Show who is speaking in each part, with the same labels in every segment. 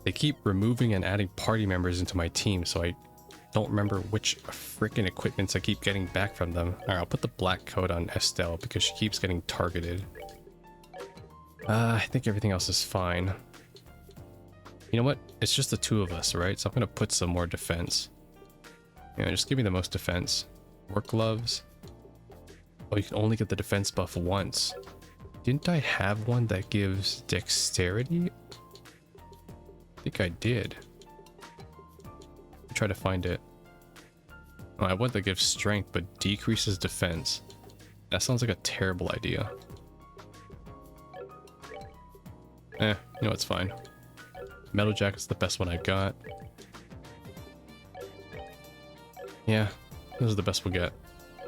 Speaker 1: They keep removing and adding party members into my team, so I don't remember which freaking equipments I keep getting back from them. Alright, I'll put the black coat on Estelle because she keeps getting targeted. I think everything else is fine. You know what? It's just the two of us, right? So I'm going to put some more defense. Yeah, just give me the most defense. Work gloves. Oh, you can only get the defense buff once. Didn't I have one that gives dexterity? I think I did. Try to find it. Oh, I want that gives strength but decreases defense. That sounds like a terrible idea. You know, it's fine. Metal jacket's the best one I got. Yeah, this is the best we'll get.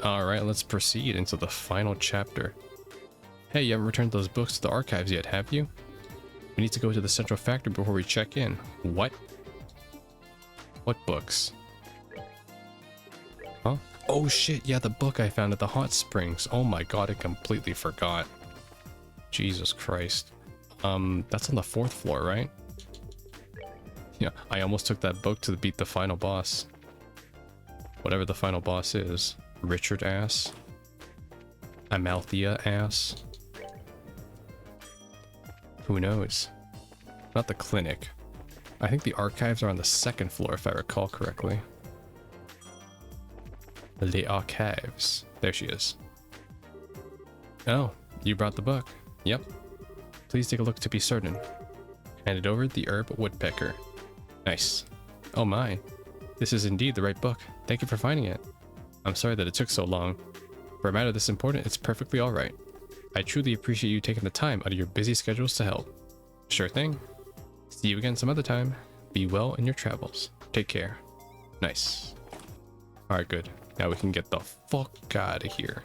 Speaker 1: Alright, let's proceed into the final chapter. Hey, you haven't returned those books to the archives yet, have you? We need to go to the central factory before we check in. What? What books? Huh? Oh shit, yeah, the book I found at the hot springs. Oh my god, I completely forgot. Jesus Christ. That's on the 4th floor, right? Yeah, I almost took that book to beat the final boss. Whatever the final boss is. Richard ass. Amalthea ass. Who knows? Not the clinic. I think the archives are on the 2nd floor if I recall correctly. The archives. There she is. Oh, you brought the book. Yep. Please take a look to be certain. Handed over the herb woodpecker. Nice. Oh my. This is indeed the right book. Thank you for finding it. I'm sorry that it took so long. For a matter this important, it's perfectly alright. I truly appreciate you taking the time out of your busy schedules to help. Sure thing. See you again some other time. Be well in your travels. Take care. Nice. Alright, good. Now we can get the fuck out of here.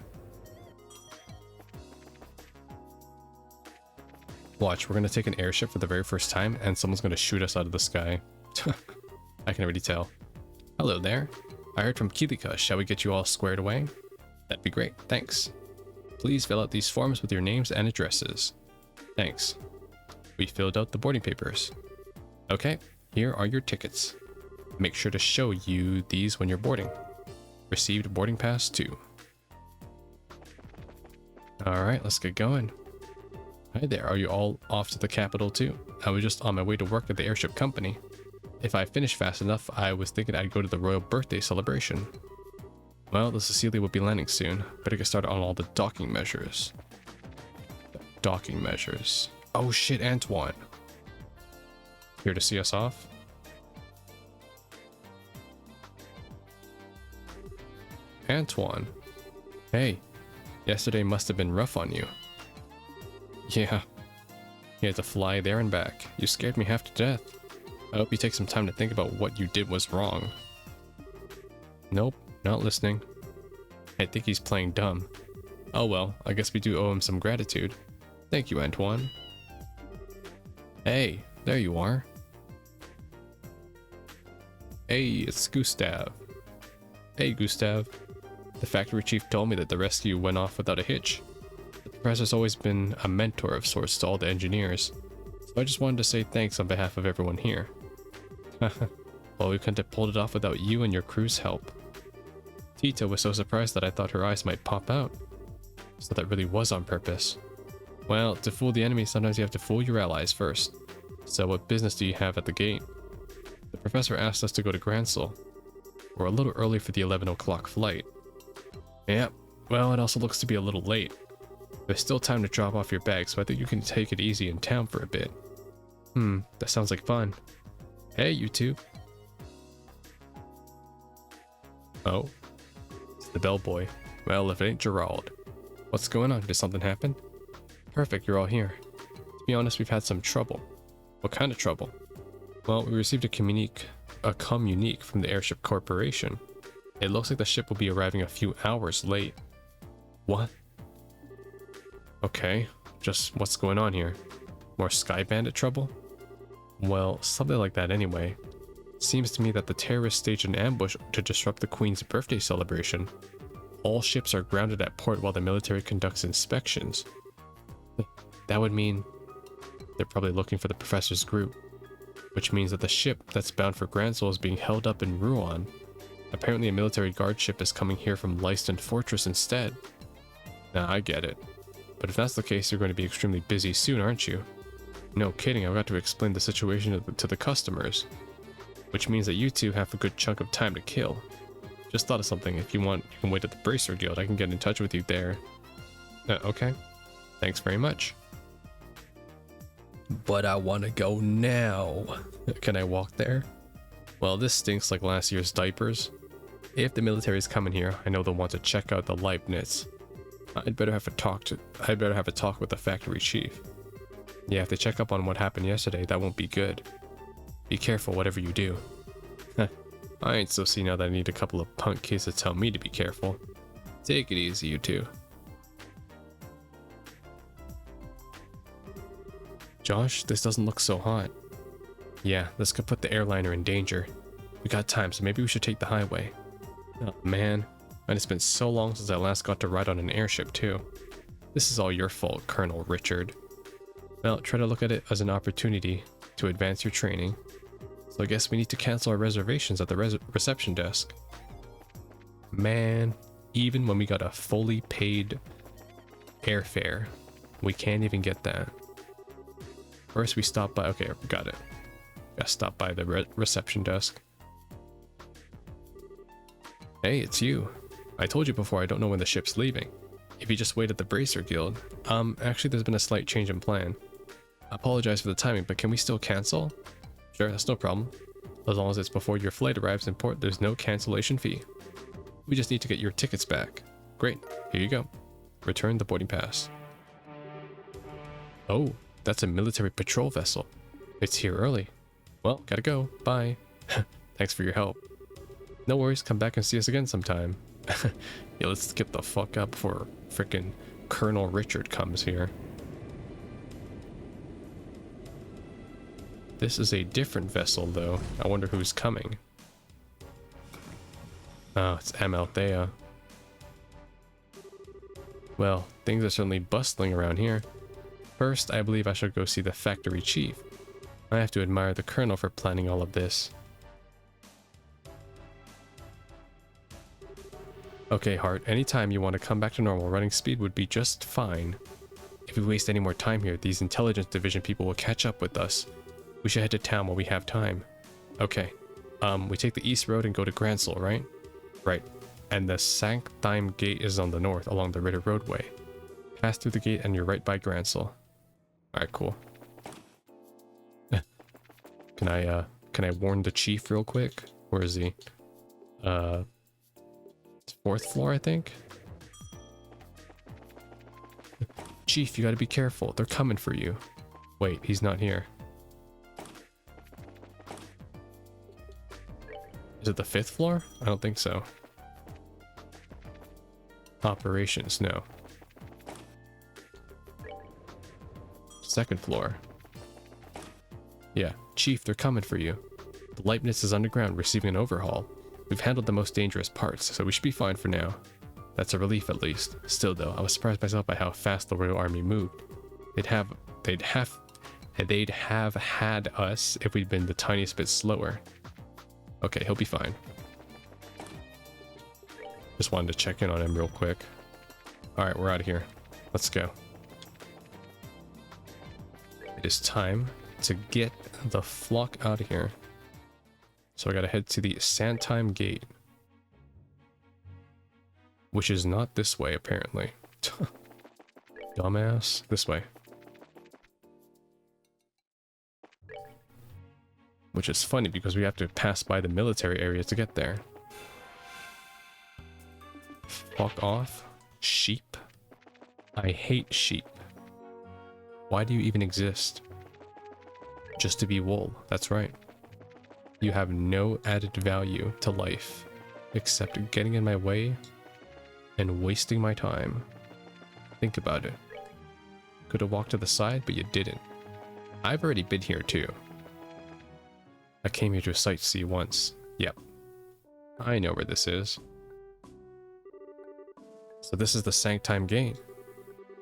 Speaker 1: Watch, we're gonna take an airship for the very first time and someone's gonna shoot us out of the sky. I can already tell. Hello there. I heard from Kilika. Shall we get you all squared away? That'd be great. Thanks. Please fill out these forms with your names and addresses. Thanks. We filled out the boarding papers. Okay, here are your tickets. Make sure to show you these when you're boarding. Received boarding pass 2. Alright, let's get going. Hi there, are you all off to the capital too? I was just on my way to work at the airship company. If I finished fast enough, I was thinking I'd go to the royal birthday celebration. Well, the Cecilia will be landing soon. Better get started on all the docking measures. Docking measures. Oh shit, Antoine. Here to see us off? Antoine. Hey, yesterday must have been rough on you. Yeah. You had to fly there and back. You scared me half to death. I hope you take some time to think about what you did was wrong. Nope, not listening. I think he's playing dumb. Oh well, I guess we do owe him some gratitude. Thank you, Antoine. Hey, there you are. Hey, it's Gustav. Hey, Gustav. The factory chief told me that the rescue went off without a hitch. The professor's always been a mentor of sorts to all the engineers, so I just wanted to say thanks on behalf of everyone here. Well, we couldn't have pulled it off without you and your crew's help. Tita was so surprised that I thought her eyes might pop out. So that really was on purpose. Well, to fool the enemy, sometimes you have to fool your allies first. So what business do you have at the gate? The professor asked us to go to Grancel. We're a little early for the 11 o'clock flight. Yeah, well, it also looks to be a little late. There's still time to drop off your bag, so I think you can take it easy in town for a bit. That sounds like fun. Hey, you two. Oh, it's the bellboy. Well, if it ain't Gerald. What's going on? Did something happen? Perfect, you're all here. To be honest, we've had some trouble. What kind of trouble? Well, we received a communique from the Airship Corporation. It looks like the ship will be arriving a few hours late. What? Okay, just what's going on here? More Sky Bandit trouble? Well, something like that anyway. Seems to me that the terrorists staged an ambush to disrupt the Queen's birthday celebration. All ships are grounded at port while the military conducts inspections. That would mean they're probably looking for the professor's group. which means that the ship that's bound for Grancel is being held up in Rouen. Apparently a military guard ship is coming here from Leiston Fortress instead. Now I get it. But if that's the case, you're going to be extremely busy soon, aren't you? No kidding, I've got to explain the situation to the customers. Which means that you two have a good chunk of time to kill. Just thought of something. If you want, you can wait at the Bracer Guild. I can get in touch with you there. Okay. Thanks very much. But I want to go now. Can I walk there? Well, this stinks like last year's diapers. If the military is coming here, I know they'll want to check out the Leibniz. I'd better have a talk with the factory chief. Yeah, if they check up on what happened yesterday, that won't be good. Be careful whatever you do. I ain't so senile that I need a couple of punk kids to tell me to be careful. Take it easy, you two. Josh, this doesn't look so hot. Yeah, this could put the airliner in danger. We got time, so maybe we should take the highway. Oh man, and it's been so long since I last got to ride on an airship too. This is all your fault, Colonel Richard. Well, try to look at it as an opportunity to advance your training. So I guess we need to cancel our reservations at the reception desk. Man, even when we got a fully paid airfare, we can't even get that. First we stop by, okay, we got it. Gotta stop by the reception desk. Hey, it's you. I told you before I don't know when the ship's leaving. If you just wait at the Bracer Guild. Actually there's been a slight change in plan. I apologize for the timing, but can we still cancel? Sure, that's no problem. As long as it's before your flight arrives in port, there's no cancellation fee. We just need to get your tickets back. Great, here you go. Return the boarding pass. Oh, that's a military patrol vessel. It's here early. Well, gotta go. Bye. Thanks for your help. No worries, come back and see us again sometime. Yeah, let's get the fuck up before frickin' Colonel Richard comes here. This is a different vessel, though. I wonder who's coming. Oh, it's Amalthea. Well, things are certainly bustling around here. First, I believe I should go see the factory chief. I have to admire the colonel for planning all of this. Okay, Hart, anytime you want to come back to normal, running speed would be just fine. If we waste any more time here, these intelligence division people will catch up with us. We should head to town while we have time. Okay. We take the east road and go to Grancel, right? Right. And the Sanctime Gate is on the north, along the Ritter Roadway. Pass through the gate and you're right by Grancel. Alright, cool. Can I warn the chief real quick? Where is he? Fourth floor, I think? Chief, you gotta be careful. They're coming for you. Wait, he's not here. Is it the 5th floor? I don't think so. Operations, no. 2nd floor. Yeah, Chief, they're coming for you. The Leibniz is underground, receiving an overhaul. We've handled the most dangerous parts, so we should be fine for now. That's a relief at least. Still though, I was surprised myself by how fast the Royal Army moved. They'd have had us if we'd been the tiniest bit slower. Okay, he'll be fine. Just wanted to check in on him real quick. Alright, we're out of here. Let's go. It is time to get the flock out of here. So I gotta head to the Sanctime Gate. Which is not this way, apparently. Dumbass. This way. Which is funny because we have to pass by the military area to get there. Fuck off. Sheep. I hate sheep. Why do you even exist? Just to be wool, that's right. You have no added value to life, except getting in my way and wasting my time. Think about it. Could have walked to the side, but you didn't. I've already been here too. I came here to sightsee once. Yep. I know where this is. So this is the Sanctime Gate.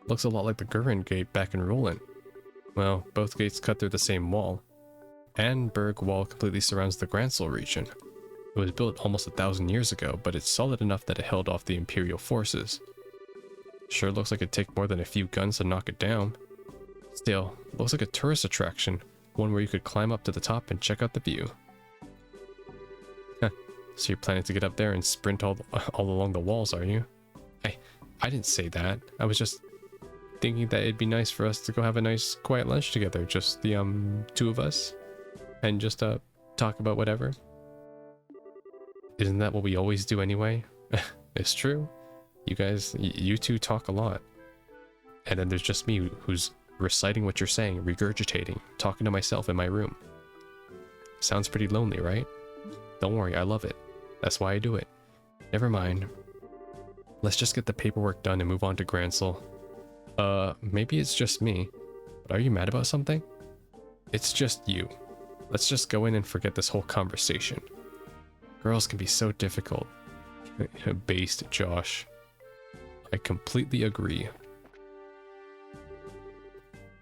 Speaker 1: Looks a lot like the Gurren Gate back in Roland. Well, both gates cut through the same wall. Annenberg Wall completely surrounds the Grancel region. It was built almost 1,000 years ago, but it's solid enough that it held off the Imperial forces. Sure looks like it'd take more than a few guns to knock it down. Still, it looks like a tourist attraction, one where you could climb up to the top and check out the view. Huh, so you're planning to get up there and sprint all along the walls, are you? I didn't say that. I was just thinking that it'd be nice for us to go have a nice quiet lunch together, just the two of us, and just talk about whatever. Isn't that what we always do anyway? It's true. You guys, you two talk a lot. And then there's just me who's reciting what you're saying, regurgitating, talking to myself in my room. Sounds pretty lonely, right? Don't worry, I love it. That's why I do it. Never mind. Let's just get the paperwork done and move on to Grancel. Maybe it's just me, but are you mad about something? It's just you. Let's just go in and forget this whole conversation. Girls can be so difficult. Based Josh. I completely agree.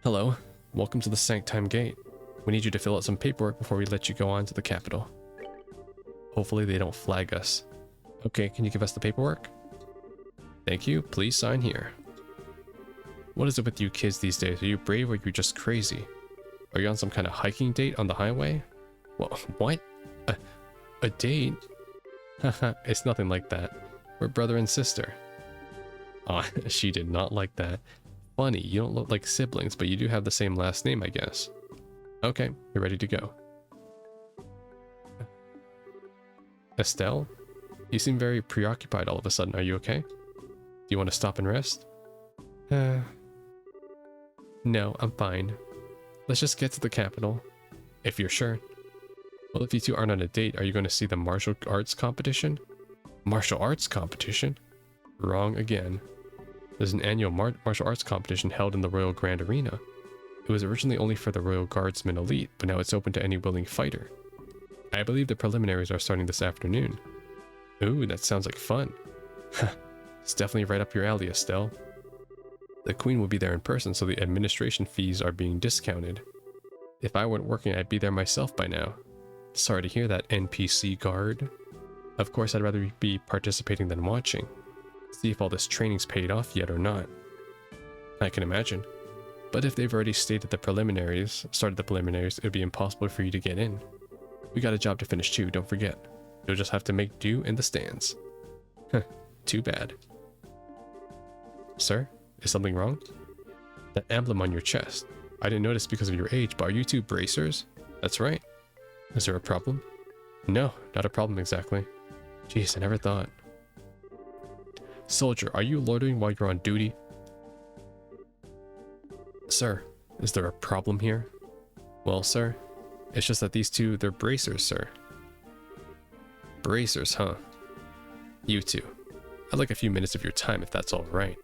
Speaker 1: Hello, welcome to the Sanctime Gate. We need you to fill out some paperwork before we let you go on to the capital. Hopefully they don't flag us. Okay, can you give us the paperwork? Thank you, please sign here. What is it with you kids these days? Are you brave or are you just crazy? Are you on some kind of hiking date on the highway? Well, what? A date? Haha, it's nothing like that. We're brother and sister. Aw, she did not like that. Funny, you don't look like siblings, but you do have the same last name, I guess. Okay, you're ready to go. Estelle? You seem very preoccupied all of a sudden. Are you okay? Do you want to stop and rest? No, I'm fine. Let's just get to the capital. If you're sure. Well, if you two aren't on a date, are you going to see the martial arts competition? Martial arts competition? Wrong again. There's an annual martial arts competition held in the Royal Grand Arena. It was originally only for the Royal Guardsman Elite, but now it's open to any willing fighter. I believe the preliminaries are starting this afternoon. Ooh, that sounds like fun. It's definitely right up your alley, Estelle. The Queen will be there in person, so the administration fees are being discounted. If I weren't working, I'd be there myself by now. Sorry to hear that, NPC guard. Of course, I'd rather be participating than watching. See if all this training's paid off yet or not. I can imagine. But if they've already started the preliminaries, it would be impossible for you to get in. We got a job to finish too, don't forget. You'll just have to make do in the stands. Too bad. Sir, is something wrong? That emblem on your chest. I didn't notice because of your age, but are you two bracers? That's right. Is there a problem? No, not a problem exactly. Jeez, I never thought. Soldier, are you loitering while you're on duty? Sir, is there a problem here? Well, sir, it's just that these two, they're bracers, sir. Bracers, huh? You two. I'd like a few minutes of your time if that's all right.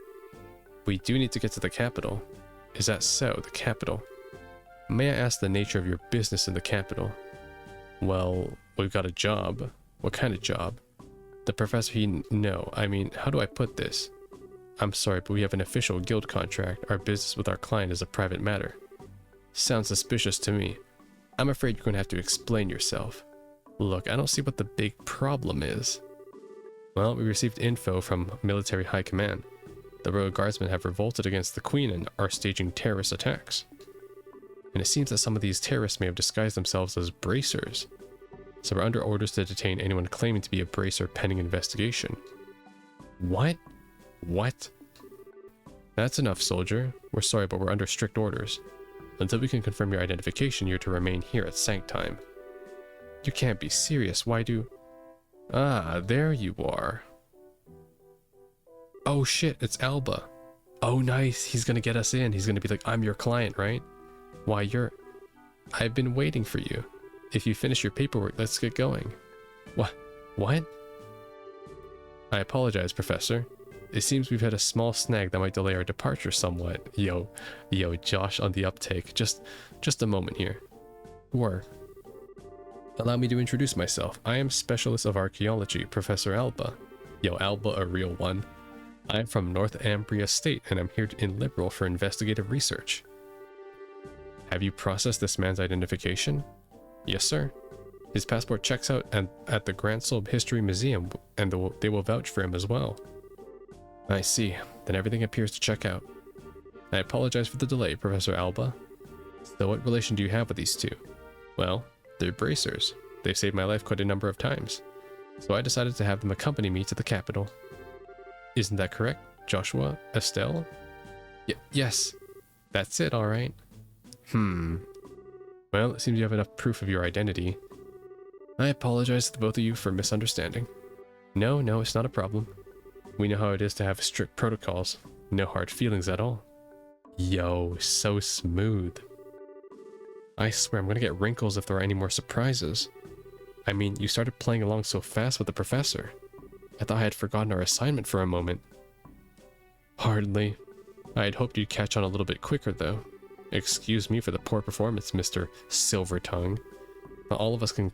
Speaker 1: We do need to get to the capital. Is that so, the capital? May I ask the nature of your business in the capital? Well, we've got a job. What kind of job? The professor no, I mean, how do I put this? I'm sorry, but we have an official guild contract. Our business with our client is a private matter. Sounds suspicious to me. I'm afraid you're going to have to explain yourself. Look, I don't see what the big problem is. Well, we received info from military high command. The Royal Guardsmen have revolted against the Queen and are staging terrorist attacks. And it seems that some of these terrorists may have disguised themselves as bracers. So we're under orders to detain anyone claiming to be a bracer pending investigation. What? What? That's enough, soldier. We're sorry, but we're under strict orders. Until we can confirm your identification, you're to remain here at Sanctime. You can't be serious. Why do... Ah, there you are. Oh shit, it's Alba. Oh nice, he's gonna get us in. He's gonna be like, I'm your client, right? Why, I've been waiting for you. If you finish your paperwork, let's get going. What? What? I apologize, Professor. It seems we've had a small snag that might delay our departure somewhat. Yo, Josh on the uptake. Just a moment here. Allow me to introduce myself. I am Specialist of Archaeology, Professor Alba. Yo, Alba, a real one. I'm from North Ambria State, and I'm here in Liberal for investigative research. Have you processed this man's identification? Yes, sir. His passport checks out at the Grancel History Museum, and they will vouch for him as well. I see. Then everything appears to check out. I apologize for the delay, Professor Alba. So what relation do you have with these two? Well, they're bracers. They've saved my life quite a number of times. So I decided to have them accompany me to the capital. Isn't that correct, Joshua? Estelle? Yes. That's it, alright. Well, it seems you have enough proof of your identity. I apologize to the both of you for misunderstanding. No, it's not a problem. We know how it is to have strict protocols. No hard feelings at all. Yo, so smooth. I swear I'm gonna get wrinkles if there are any more surprises. I mean, you started playing along so fast with the professor. I thought I had forgotten our assignment for a moment. Hardly. I had hoped you'd catch on a little bit quicker, though. Excuse me for the poor performance, Mr. Silvertongue. Not all of us can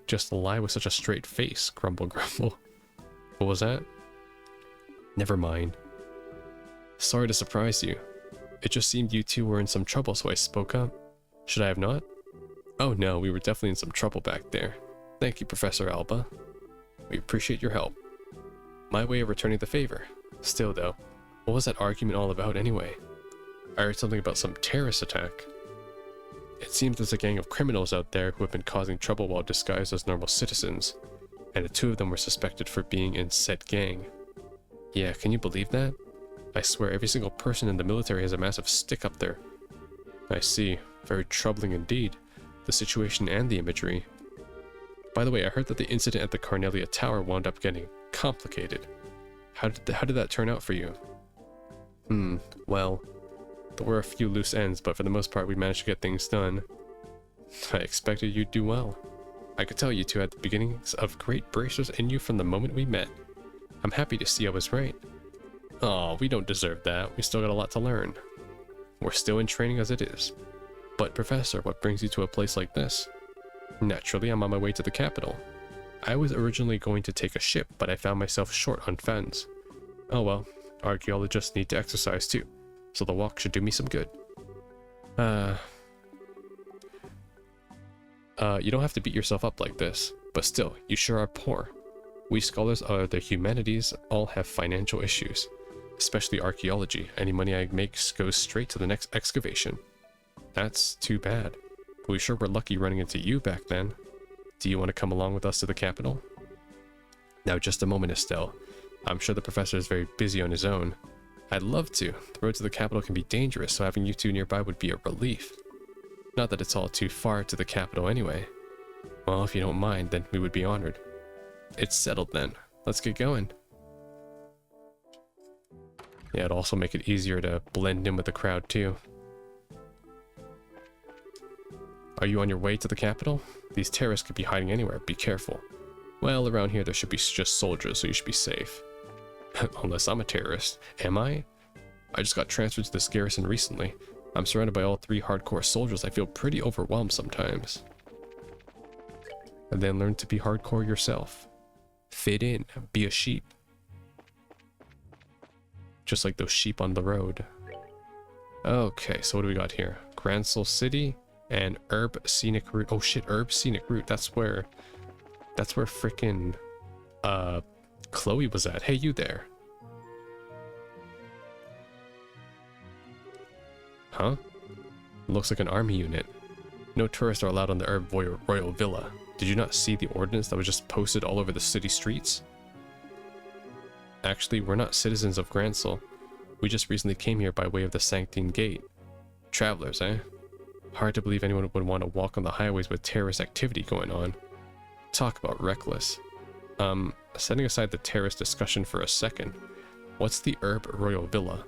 Speaker 1: just lie with such a straight face, grumble. What was that? Never mind. Sorry to surprise you. It just seemed you two were in some trouble, so I spoke up. Should I have not? Oh no, we were definitely in some trouble back there. Thank you, Professor Alba. We appreciate your help. My way of returning the favor. Still though, what was that argument all about anyway? I heard something about some terrorist attack. It seems there's a gang of criminals out there who have been causing trouble while disguised as normal citizens, and the two of them were suspected for being in said gang. Yeah, can you believe that? I swear every single person in the military has a massive stick up there. I see. Very troubling indeed. The situation and the imagery. By the way, I heard that the incident at the Carnelia Tower wound up getting complicated. How did that turn out for you? Well, there were a few loose ends, but for the most part we managed to get things done. I expected you'd do well. I could tell you two had the beginnings of great bracers in you from the moment we met. I'm happy to see I was right. Aw, we don't deserve that. We still got a lot to learn. We're still in training as it is. But Professor, what brings you to a place like this? Naturally, I'm on my way to the capital. I was originally going to take a ship, but I found myself short on funds. Oh well, archaeologists need to exercise too, so the walk should do me some good. You don't have to beat yourself up like this, but still, you sure are poor. We scholars of the humanities all have financial issues, especially archaeology. Any money I make goes straight to the next excavation. That's too bad. We sure were lucky running into you back then. Do you want to come along with us to the capital? Now just a moment, Estelle. I'm sure the professor is very busy on his own. I'd love to. The road to the capital can be dangerous, so having you two nearby would be a relief. Not that it's all too far to the capital anyway. Well, if you don't mind, then we would be honored. It's settled then. Let's get going. Yeah, it'd also make it easier to blend in with the crowd too. Are you on your way to the capital? These terrorists could be hiding anywhere. Be careful. Well, around here there should be just soldiers, so you should be safe. Unless I'm a terrorist. Am I? I just got transferred to this garrison recently. I'm surrounded by all 3 hardcore soldiers. I feel pretty overwhelmed sometimes. And then learn to be hardcore yourself. Fit in. Be a sheep. Just like those sheep on the road. Okay, so what do we got here? Grancel City and Herb Scenic Route. Oh shit, Herb Scenic Route. That's where frickin' Chloe was at. Hey, you there. Huh? Looks like an army unit. No tourists are allowed on the Herb Royal Villa. Did you not see the ordinance that was just posted all over the city streets? Actually, we're not citizens of Grancel. We just recently came here by way of the Sanctine Gate. Travelers, eh? Hard to believe anyone would want to walk on the highways with terrorist activity going on. Talk about reckless. Setting aside the terrorist discussion for a second, what's the Herb Royal Villa?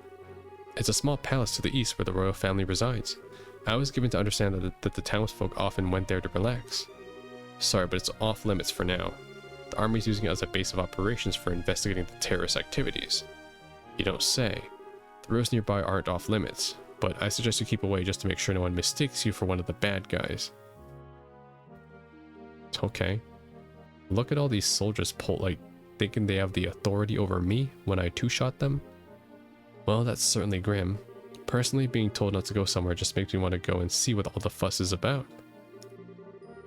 Speaker 1: It's a small palace to the east where the royal family resides. I was given to understand that the townsfolk often went there to relax. Sorry, but it's off limits for now. The army's using it as a base of operations for investigating the terrorist activities. You don't say. The roads nearby aren't off limits, but I suggest you keep away just to make sure no one mistakes you for one of the bad guys. Okay. Look at all these soldiers thinking they have the authority over me when I two-shot them. Well, that's certainly grim. Personally, being told not to go somewhere just makes me want to go and see what all the fuss is about.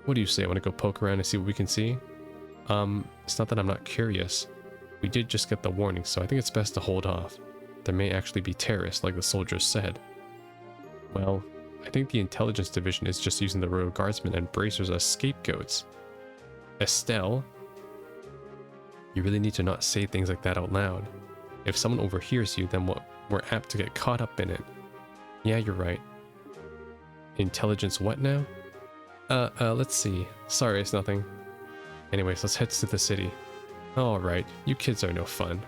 Speaker 1: What do you say? I want to go poke around and see what we can see? It's not that I'm not curious. We did just get the warning, so I think it's best to hold off. There may actually be terrorists, like the soldiers said. Well, I think the intelligence division is just using the royal guardsmen and bracers as scapegoats. Estelle, you really need to not say things like that out loud. If someone overhears you, then we're apt to get caught up in it. Yeah, you're right. Intelligence what now? Let's see. Sorry, it's nothing. Anyways, let's head to the city. Alright, you kids are no fun.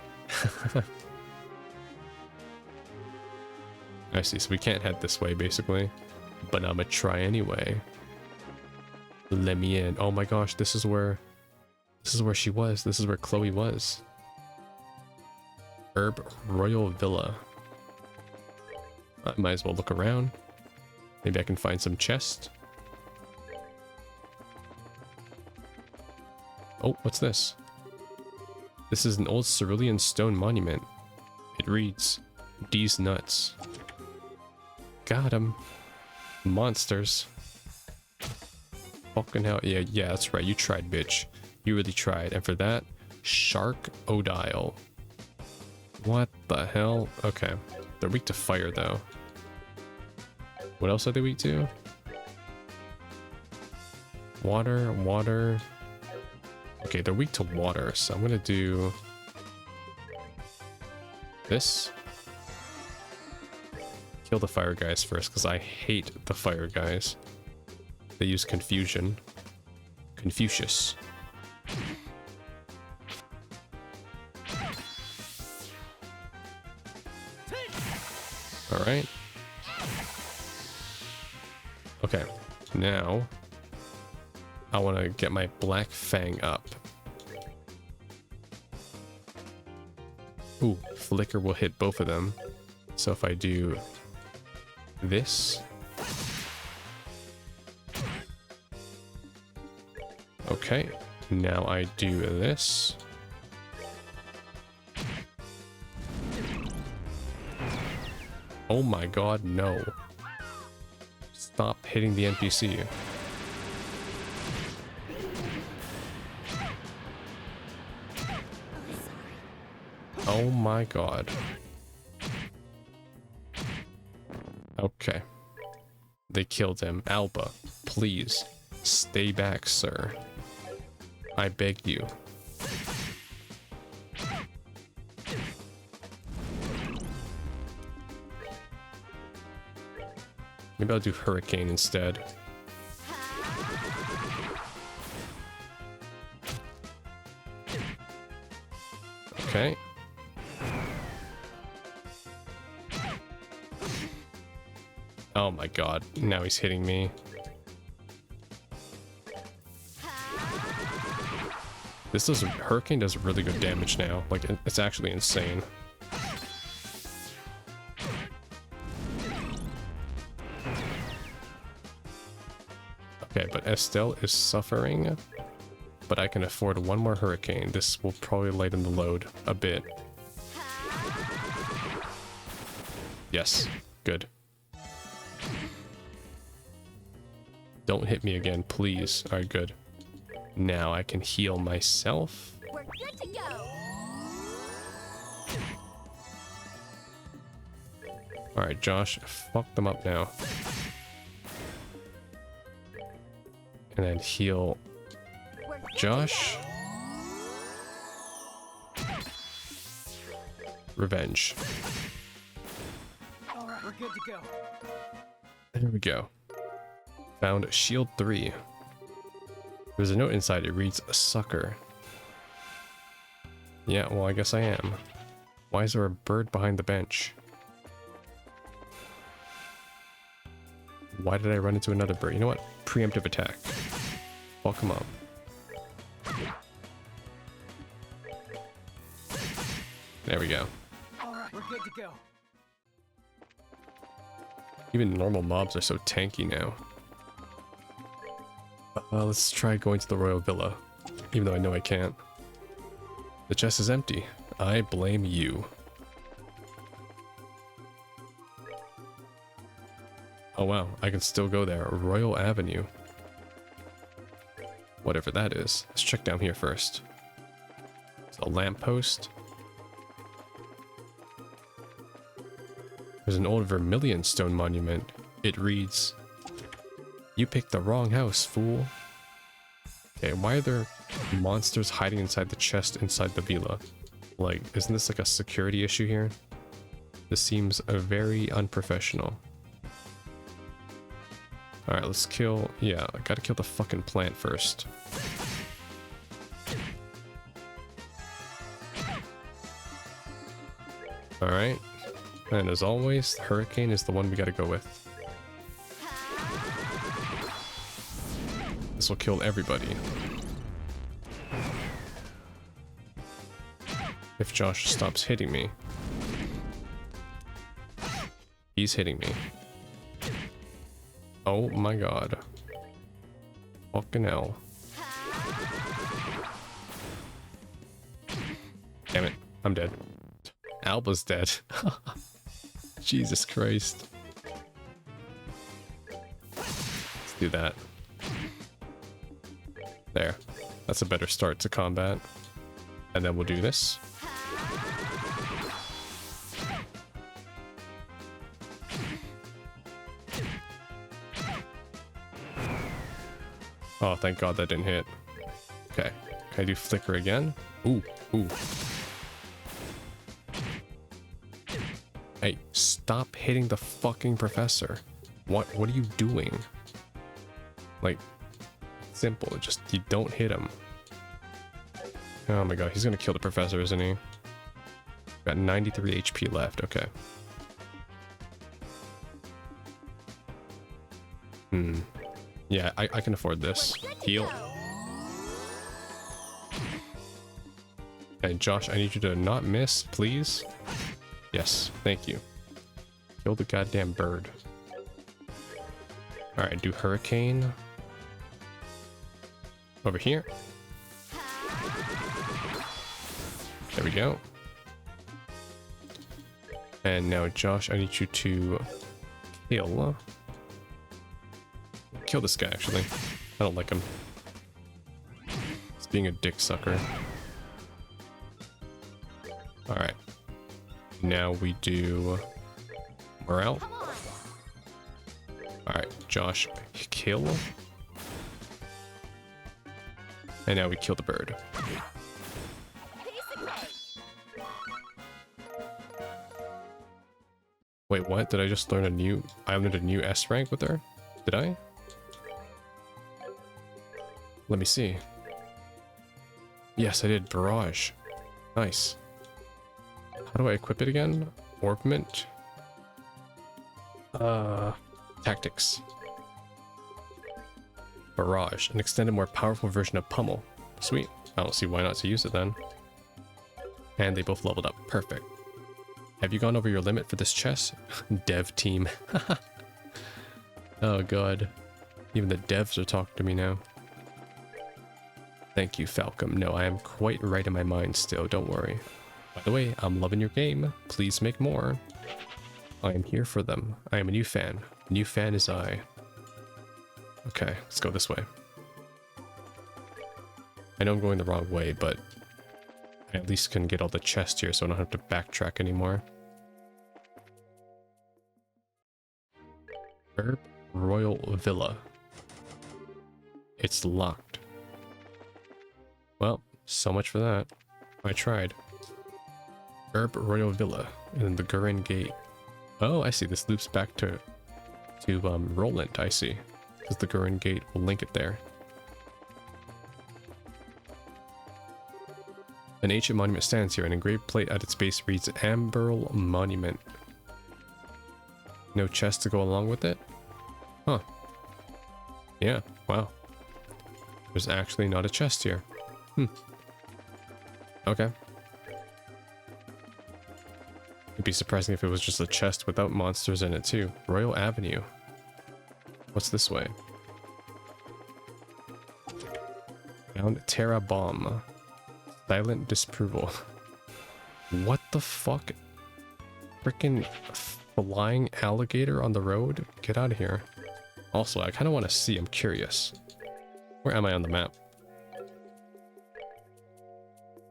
Speaker 1: I see, so we can't head this way, basically. But I'ma try anyway. Let me in. Oh my gosh, this is where she was. This is where Chloe was. Herb Royal Villa. I might as well look around. Maybe I can find some chests. Oh, what's this? This is an old cerulean stone monument. It reads, "D's nuts." Got 'em. Monsters. Fucking hell. Yeah, that's right. You tried, bitch. You really tried. And for that, Shark Odile. What the hell? Okay. They're weak to fire, though. What else are they weak to? Water. Okay, they're weak to water, so I'm gonna do this. Kill the fire guys first, because I hate the fire guys. They use confusion. Confucius. Alright. Okay, now I want to get my Black Fang up. Ooh, Flicker will hit both of them. So if I do this. Okay, now I do this. Oh my god, no. Stop hitting the NPC. Oh my god. Okay. They killed him. Alba, please. Stay back, sir. I beg you. Maybe I'll do Hurricane instead. Okay. Oh my god, now he's hitting me. Hurricane does really good damage now. Like, it's actually insane. Okay, but Estelle is suffering. But I can afford one more Hurricane. This will probably lighten the load a bit. Yes, good. Don't hit me again, please. Alright, good. Now I can heal myself.
Speaker 2: We're good to go.
Speaker 1: Alright, Josh, fuck them up now. And then heal Josh. Revenge.
Speaker 3: Alright, we're good to go.
Speaker 1: There we go. Found Shield 3. There's a note inside. It reads, "A sucker." Yeah, well, I guess I am. Why is there a bird behind the bench? Why did I run into another bird? You know what? Preemptive attack. Fuck him up. There we go.
Speaker 3: Alright, we're good to go.
Speaker 1: Even normal mobs are so tanky now. Let's try going to the Royal Villa, even though I know I can't. The chest is empty. I blame you. Oh wow, I can still go there. Royal Avenue. Whatever that is. Let's check down here first. It's a lamppost. There's an old vermilion stone monument. It reads, "You picked the wrong house, fool." Okay, why are there monsters hiding inside the chest inside the villa? Like, isn't this like a security issue here? This seems very unprofessional. Alright, let's kill... Yeah, I gotta kill the fucking plant first. Alright. And as always, Hurricane is the one we gotta go with. This will kill everybody. If Josh stops hitting me. He's hitting me. Oh my god. Fucking hell. Damn it, I'm dead. Alba's dead. Jesus Christ. Let's do that. There. That's a better start to combat. And then we'll do this. Oh, thank God that didn't hit. Okay. Can I do flicker again? Ooh, ooh. Hey, stop hitting the fucking professor. What are you doing? Like, simple. Just, you don't hit him. Oh my god, he's gonna kill the professor, isn't he? Got 93 HP left, okay. Yeah, I can afford this. Heal. Hey, Josh, I need you to not miss, please. Yes, thank you. Kill the goddamn bird. Alright, do Hurricane. Over here. There we go. And now, Josh, I need you to kill this guy, actually. I don't like him. He's being a dick sucker. Alright. Now we do morale. Alright, Josh, kill. And now we kill the bird. Wait, what? Did I just learn a new... I learned a new S rank with her? Did I? Let me see. Yes, I did. Barrage. Nice. How do I equip it again? Orbment. Tactics. Barrage. An extended, more powerful version of Pummel. Sweet. I don't see why not to use it then. And they both leveled up. Perfect. Have you gone over your limit for this chess? Dev team. Oh god. Even the devs are talking to me now. Thank you, Falcom. No, I am quite right in my mind still, don't worry. By the way, I'm loving your game. Please make more. I am here for them. I am a new fan. New fan is I. Okay, let's go this way. I know I'm going the wrong way, but I at least can get all the chests here so I don't have to backtrack anymore. Herb Royal Villa. It's locked. Well, so much for that. I tried. Herb Royal Villa and the Gurin Gate. Oh, I see. This loops back to Roland. I see. Because the Gurin Gate will link it there. An ancient monument stands here. An engraved plate at its base reads Amberl Monument. No chest to go along with it? Huh. Yeah, wow. There's actually not a chest here. Okay. It'd be surprising if it was just a chest without monsters in it too. Royal Avenue. What's this way? Found Terra Bomb. Silent disapproval. What the fuck? Frickin' flying alligator on the road? Get out of here. Also, I kind of want to see. I'm curious. Where am I on the map?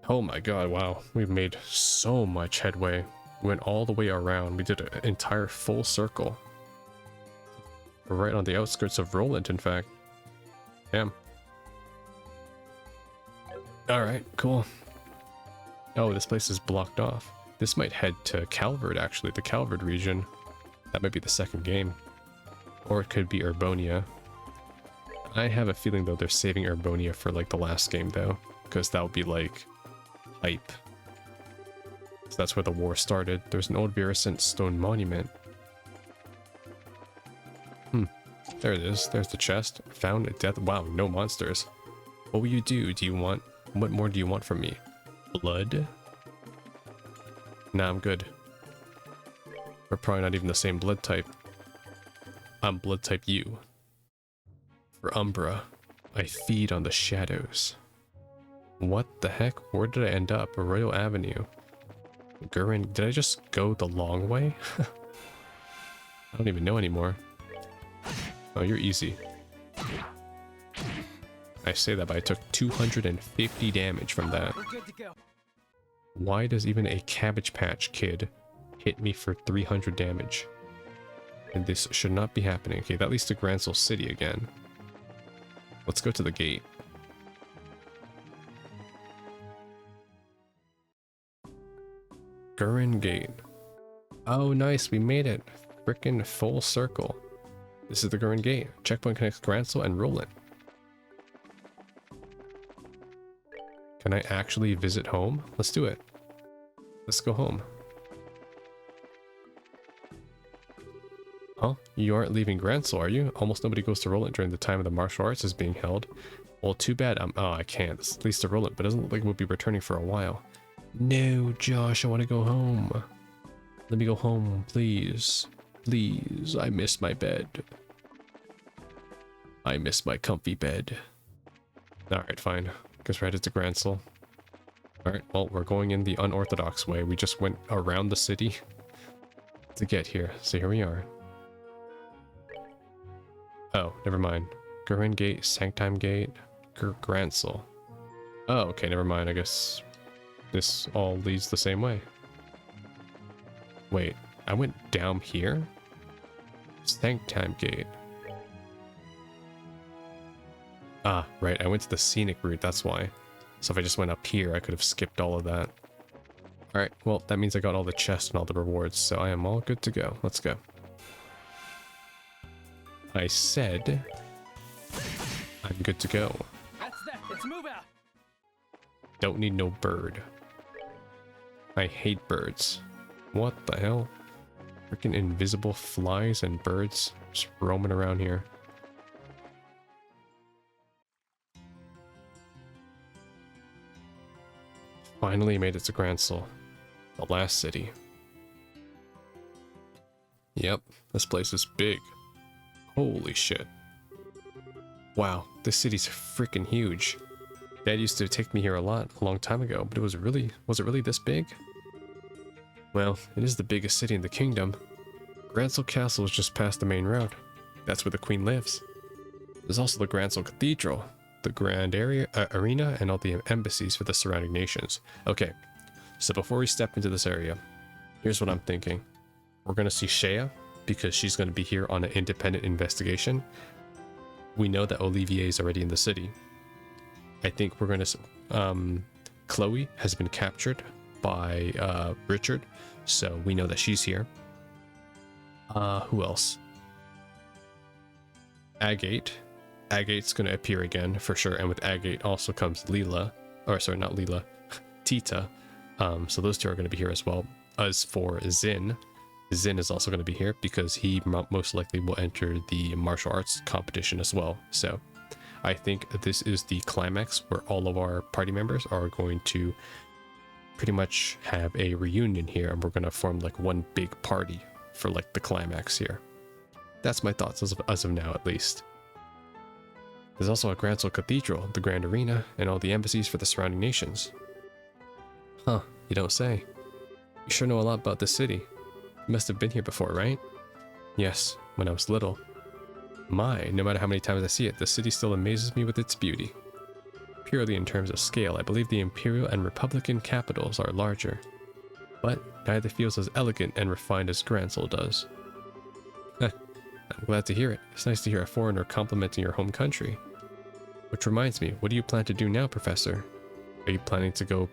Speaker 1: Oh my god, wow. We've made so much headway. We went all the way around. We did an entire full circle. We're right on the outskirts of Roland, in fact. Damn. Alright, cool. Oh, this place is blocked off. This might head to Calvard, actually, the Calvard region. That might be the second game. Or it could be Urbonia. I have a feeling, though, they're saving Urbonia for, like, the last game, though. Because that would be, like, hype. So that's where the war started. There's an old Virescent stone monument. There it is. There's the chest. Found at death. Wow, no monsters. What will you do? Do you want... What more do you want from me? Blood? Nah, I'm good. We're probably not even the same blood type. I'm blood type U. For Umbra, I feed on the shadows. What the heck? Where did I end up? Arroyo Avenue. Gurin, did I just go the long way? I don't even know anymore. Oh, you're easy. I say that, but I took 250 damage from that.
Speaker 3: We're good to go.
Speaker 1: Why does even a Cabbage Patch Kid hit me for 300 damage? And this should not be happening. Okay, that leads to Grancel City again. Let's go to the gate. Gurin Gate. Oh, nice. We made it. Frickin' full circle. This is the Gurin Gate. Checkpoint connects Grancel and Roland. Can I actually visit home? Let's do it. Let's go home. Huh? You aren't leaving Grancel, are you? Almost nobody goes to Roland during the time of the martial arts is being held. Well, too bad. Oh, I can't. This leads to Roland, but it doesn't look like we'll be returning for a while. No, Josh, I want to go home. Let me go home, please. Please, I miss my bed. I miss my comfy bed. Alright, fine. Guess we're headed to Grancel. Alright, well, we're going in the unorthodox way. We just went around the city to get here. So here we are. Oh, never mind. Gurin Gate, Sanctime Gate, Grancel. Oh, okay, never mind. I guess this all leads the same way. Wait, I went down here? Sanctime Gate. Ah, right, I went to the scenic route, that's why. So if I just went up here, I could have skipped all of that. Alright, well, that means I got all the chests and all the rewards, so I am all good to go. Let's go. I said I'm good to go.
Speaker 3: That's that. Let's move out.
Speaker 1: Don't need no bird. I hate birds. What the hell? Freaking invisible flies and birds just roaming around here. Finally made it to Grancel, the last city. Yep, this place is big. Holy shit. Wow, this city's freaking huge. Dad used to take me here a long time ago, but was it really this big? Well, it is the biggest city in the kingdom. Grancel Castle is just past the main road. That's where the queen lives. There's also the Grancel Cathedral, the Grand Arena, and all the embassies for the surrounding nations. Okay, so before we step into this area, here's what I'm thinking. We're going to see Shea, because she's going to be here on an independent investigation. We know that Olivier is already in the city. I think we're going to... Chloe has been captured by Richard, so we know that she's here. Who else? Agate. Agate's going to appear again for sure, and with Agate also comes Leela, or sorry, not Leela, Tita. So those two are going to be here as well. As for Zin, Zin is also going to be here because he most likely will enter the martial arts competition as well. So I think this is the climax where all of our party members are going to pretty much have a reunion here, and we're going to form like one big party for like the climax here. That's my thoughts as of now, at least. There's also a Grancel Cathedral, the Grand Arena, and all the embassies for the surrounding nations. Huh, you don't say. You sure know a lot about this city. You must have been here before, right? Yes, when I was little. My, no matter how many times I see it, the city still amazes me with its beauty. purely in terms of scale, I believe the Imperial and Republican capitals are larger. But neither feels as elegant and refined as Grancel does. I'm glad to hear it. It's nice to hear a foreigner complimenting your home country. Which reminds me, what do you plan to do now, Professor? Are you planning to go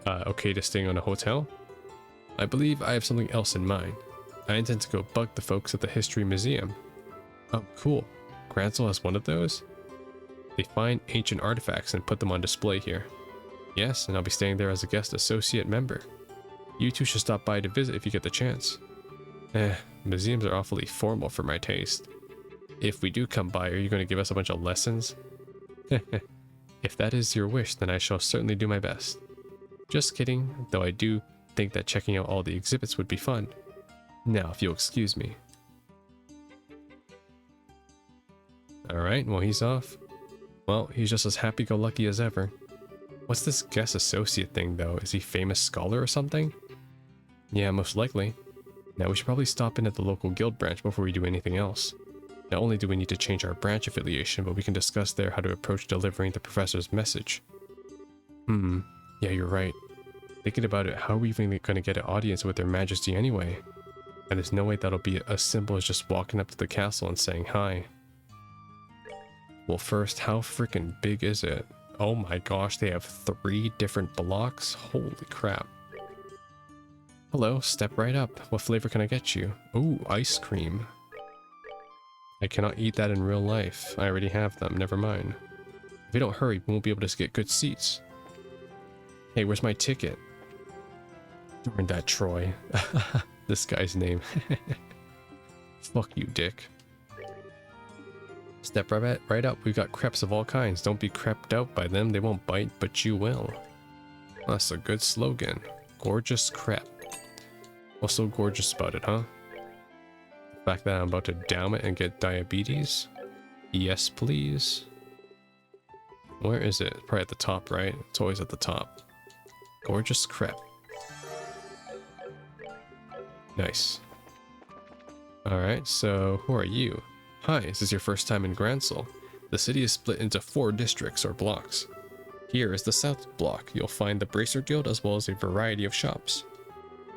Speaker 1: okay to staying on a hotel? I believe I have something else in mind. I intend to go bug the folks at the History Museum. Oh, cool. Grancel has one of those? They find ancient artifacts and put them on display here. Yes, and I'll be staying there as a guest associate member. You two should stop by to visit if you get the chance. Museums are awfully formal for my taste. If we do come by, are you going to give us a bunch of lessons? If that is your wish, then I shall certainly do my best. Just kidding, though I do think that checking out all the exhibits would be fun. Now, if you'll excuse me. Alright, well he's off. Well, he's just as happy-go-lucky as ever. What's this guest associate thing, though? Is he famous scholar or something? Yeah, most likely. Now, we should probably stop in at the local guild branch before we do anything else. Not only do we need to change our branch affiliation, but we can discuss there how to approach delivering the professor's message. Yeah, you're right. Thinking about it, how are we even going to get an audience with their majesty anyway? And there's no way that'll be as simple as just walking up to the castle and saying hi. Well, first, how freaking big is it? Oh my gosh, they have 3 different blocks? Holy crap. Hello, step right up. What flavor can I get you? Ooh, ice cream. I cannot eat that in real life. I already have them, never mind. If we don't hurry, we won't be able to get good seats. Hey, where's my ticket? Darn that Troy. This guy's name. Fuck you, dick. Step right up. We've got crepes of all kinds. Don't be crept out by them. They won't bite, but you will. That's a good slogan. Gorgeous crepe. What's so gorgeous about it, huh? The fact that I'm about to down it and get diabetes? Yes, please. Where is it? Probably at the top, right? It's always at the top. Gorgeous crepe. Nice. Alright, so who are you? Hi, is this your first time in Grancel? The city is split into 4 districts or blocks. Here is the South Block. You'll find the Bracer Guild as well as a variety of shops.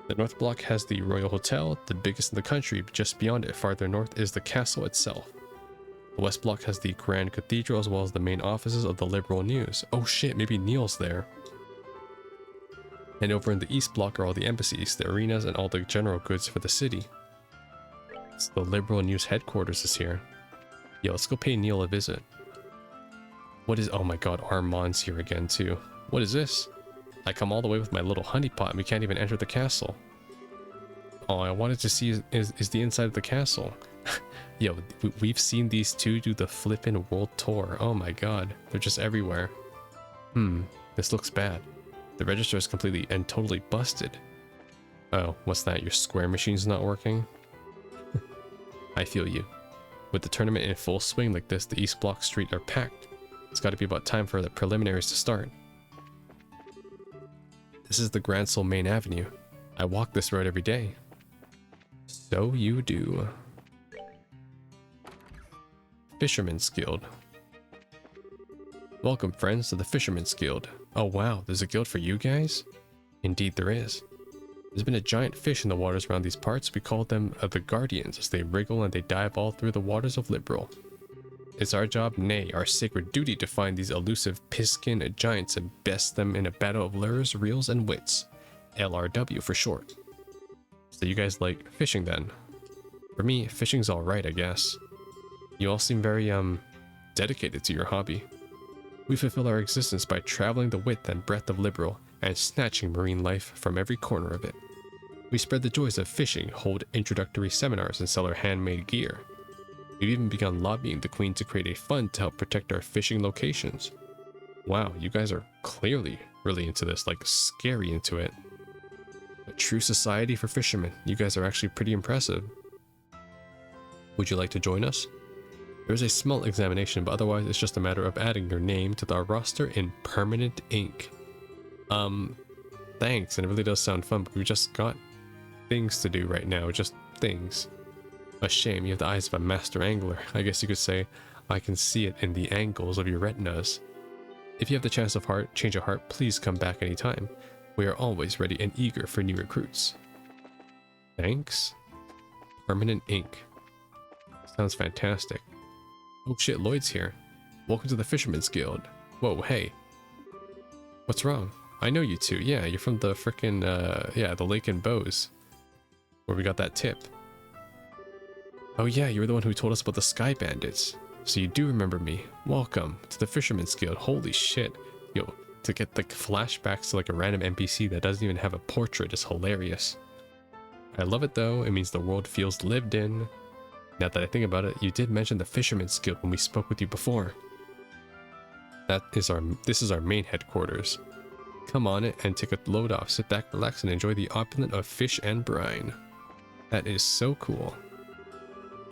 Speaker 1: The North Block has the Royal Hotel, the biggest in the country. Just beyond it, farther north, is the castle itself. The West Block has the Grand Cathedral as well as the main offices of the Liberal News. Oh shit, maybe Neil's there. And over in the East Block are all the embassies, the arenas, and all the general goods for the city. So the Liberal News headquarters is here. Yeah, let's go pay Neil a visit. What is... Oh my god, Armand's here again too. What is this? I come all the way with my little honeypot and we can't even enter the castle. All I wanted to see is the inside of the castle. Yo, we've seen these two do the flippin' world tour. Oh my god, they're just everywhere. This looks bad. The register is completely and totally busted. Oh, what's that? Your square machine's not working? I feel you. With the tournament in full swing like this, the East Block Street are packed. It's got to be about time for the preliminaries to start. This is the Grancel main avenue. I walk this road every day. So you do. Fisherman's Guild. Welcome, friends, to the Fisherman's Guild. Oh wow, there's a guild for you guys? Indeed there is. There's been a giant fish in the waters around these parts. We call them the Guardians, as they wriggle and they dive all through the waters of Liberal. It's our job, nay, our sacred duty, to find these elusive piskin giants and best them in a battle of lures, reels, and wits. LRW for short. So you guys like fishing then? For me, fishing's alright, I guess. You all seem very, dedicated to your hobby. We fulfill our existence by traveling the width and breadth of Liberal and snatching marine life from every corner of it. We spread the joys of fishing, hold introductory seminars, and sell our handmade gear. We've even begun lobbying the Queen to create a fund to help protect our fishing locations. Wow, you guys are clearly really into this, like scary into it. A true society for fishermen. You guys are actually pretty impressive. Would you like to join us? There's a small examination, but otherwise it's just a matter of adding your name to our roster in permanent ink. Thanks, and it really does sound fun, but we've just got things to do right now, just things. A shame, you have the eyes of a master angler. I guess you could say I can see it in the angles of your retinas. If you have the chance of change of heart, please come back anytime. We are always ready and eager for new recruits. Thanks. Permanent ink. Sounds fantastic. Oh shit, Lloyd's here. Welcome to the Fisherman's Guild. Whoa, hey. What's wrong? I know you two. Yeah, you're from the frickin', yeah, the Lake and Bows. Where we got that tip. Oh yeah, you were the one who told us about the Sky Bandits. So you do remember me. Welcome to the Fisherman's Guild. Holy shit. Yo, to get like flashbacks to like a random NPC that doesn't even have a portrait is hilarious. I love it though. It means the world feels lived in. Now that I think about it, you did mention the Fisherman's Guild when we spoke with you before. This is our main headquarters. Come on it and take a load off. Sit back, relax, and enjoy the opulent of fish and brine. That is so cool.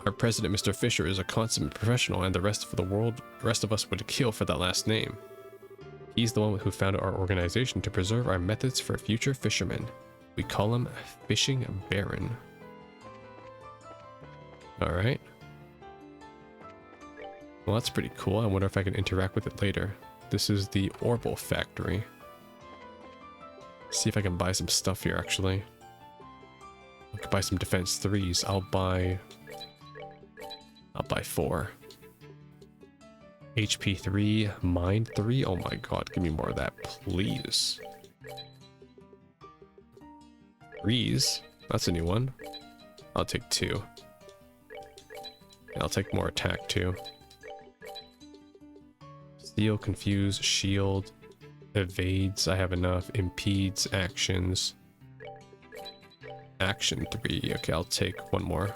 Speaker 1: Our president, Mr. Fisher, is a consummate professional, and the rest of us would kill for that last name. He's the one who founded our organization to preserve our methods for future fishermen. We call him Fishing Baron. Alright. Well, that's pretty cool. I wonder if I can interact with it later. This is the Orbital Factory. See if I can buy some stuff here, actually. I could buy some defense 3s. I'll buy 4. HP 3, Mind 3. Oh my god, give me more of that, please. Breeze. That's a new one. I'll take 2. And I'll take more attack too. Steal, confuse, shield, evades. I have enough. Impedes, actions. Action 3. Okay, I'll take 1 more.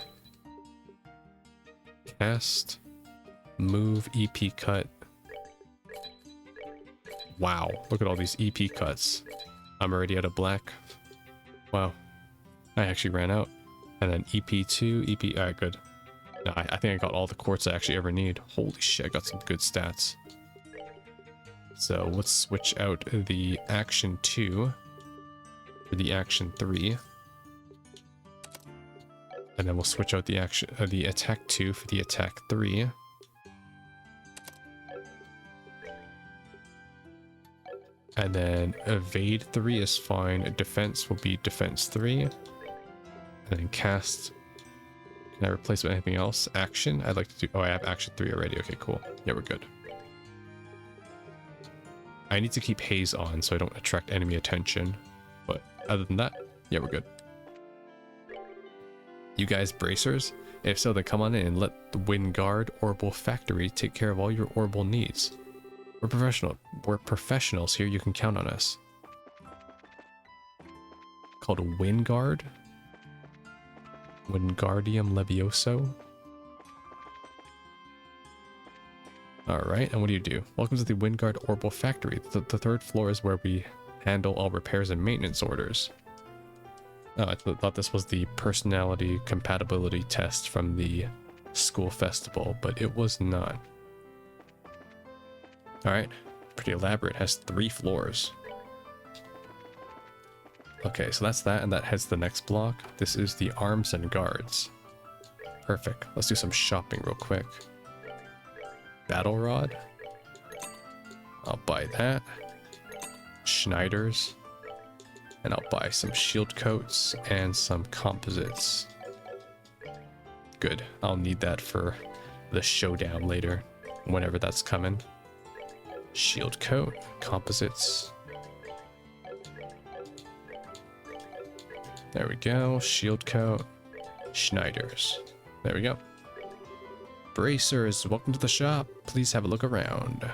Speaker 1: Cast, move, EP cut. Wow, look at all these EP cuts. I'm already out of black. Wow, I actually ran out. And then EP2, EP, alright, good. No, I think I got all the quartz I actually ever need. Holy shit, I got some good stats. So let's switch out the action 2 for the action 3. And then we'll switch out the attack 2 for the attack 3. And then evade 3 is fine. Defense will be defense 3. And then cast. Can I replace with anything else? Action? I'd like to do. Oh, I have action 3 already. Okay, cool. Yeah, we're good. I need to keep haze on so I don't attract enemy attention. But other than that, yeah, we're good. You guys bracers? If so, then come on in and let the Wingard Orbital Factory take care of all your orbital needs. We're professionals here, you can count on us. Called Wingard? Wingardium Levioso? Alright, and what do you do? Welcome to the Wingard Orbital Factory. The 3rd floor is where we handle all repairs and maintenance orders. Oh, I thought this was the personality compatibility test from the school festival, but it was not. Alright, pretty elaborate. It has 3 floors. Okay, so that's that, and that heads to the next block. This is the Arms and Guards. Perfect. Let's do some shopping real quick. Battle Rod. I'll buy that. Schneider's. And I'll buy some shield coats and some composites. Good. I'll need that for the showdown later, whenever that's coming. Shield coat, composites. There we go. Shield coat, Schneider's. There we go. Bracers, welcome to the shop. Please have a look around.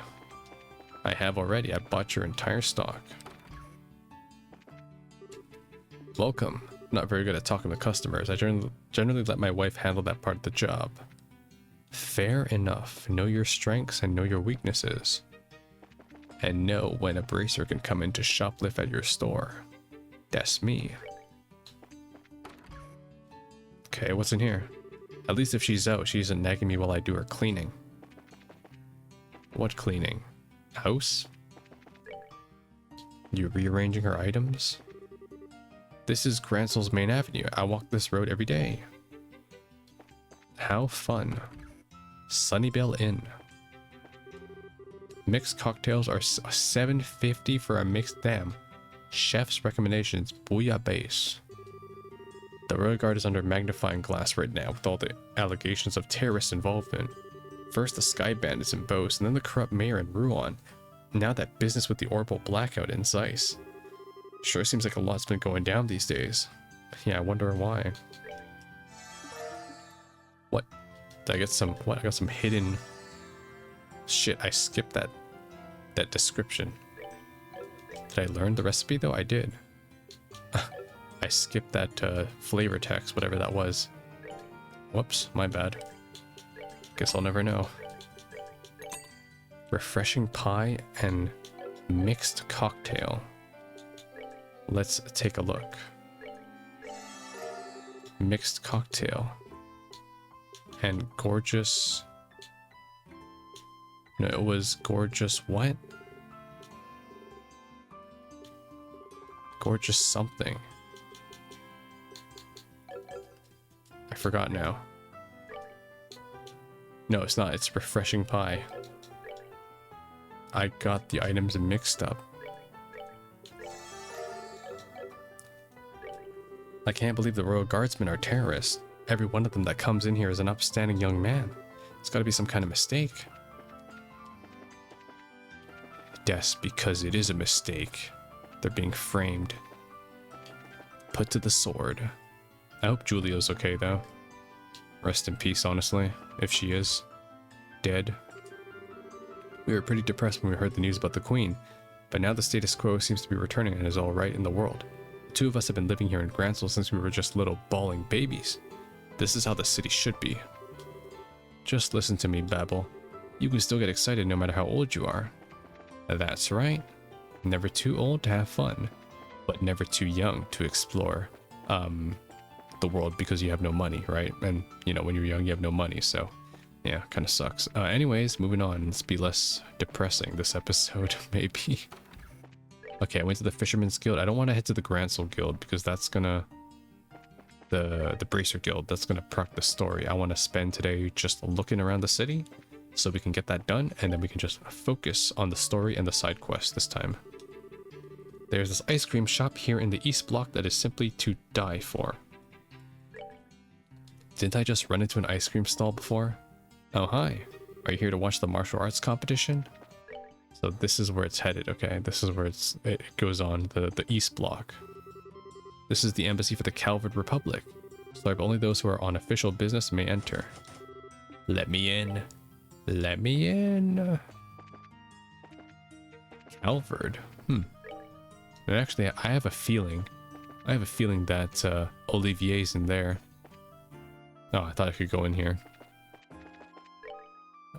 Speaker 1: I have already. I bought your entire stock. Welcome. I'm not very good at talking to customers. I generally let my wife handle that part of the job. Fair enough. Know your strengths and know your weaknesses. And know when a bracer can come in to shoplift at your store. That's me. Okay, what's in here? At least if she's out, she isn't nagging me while I do her cleaning. What cleaning? House? You rearranging her items? This is Grancel's main avenue. I walk this road every day. How fun. Sunnybell Inn. Mixed cocktails are $7.50 for a mixed. Damn. Chef's recommendations. Bouillabaisse. The Royal Guard is under magnifying glass right now with all the allegations of terrorist involvement. First the Sky Bandits in Beauce, and then the corrupt mayor in Rouen. Now that business with the orbital blackout in Zeiss. Sure seems like a lot's been going down these days. Yeah, I wonder why. What? Did I get some... What? I got some hidden... Shit, I skipped that description. Did I learn the recipe though? I did. I skipped that flavor text, whatever that was. Whoops, my bad. Guess I'll never know. Refreshing pie and mixed cocktail. Let's take a look. Mixed cocktail. And gorgeous... No, it was gorgeous what? Gorgeous something. I forgot now. No, it's not. It's refreshing pie. I got the items mixed up. I can't believe the Royal Guardsmen are terrorists. Every one of them that comes in here is an upstanding young man. It's got to be some kind of mistake. Yes, because it is a mistake. They're being framed. Put to the sword. I hope Julio's okay, though. Rest in peace, honestly, if she is dead. We were pretty depressed when we heard the news about the Queen, but now the status quo seems to be returning and is all right in the world. The two of us have been living here in Grancel since we were just little bawling babies. This is how the city should be. Just listen to me, Babel. You can still get excited no matter how old you are. That's right. Never too old to have fun, but never too young to explore the world because you have no money, right? And, you know, when you're young, you have no money, so yeah, kind of sucks. Anyways, moving on. Let's be less depressing this episode, maybe. Okay, I went to the Fisherman's Guild. I don't want to head to the Grancel Guild because that's gonna... The Bracer Guild, that's gonna proc the story. I want to spend today just looking around the city so we can get that done, and then we can just focus on the story and the side quest this time. There's this ice cream shop here in the East Block that is simply to die for. Didn't I just run into an ice cream stall before? Oh, hi. Are you here to watch the martial arts competition? So this is where it's headed, okay? This is where it goes on, the East Block. This is the embassy for the Calvard Republic. So only those who are on official business may enter. Let me in. Let me in. Calvard. And actually, I have a feeling that Olivier's in there. Oh, I thought I could go in here.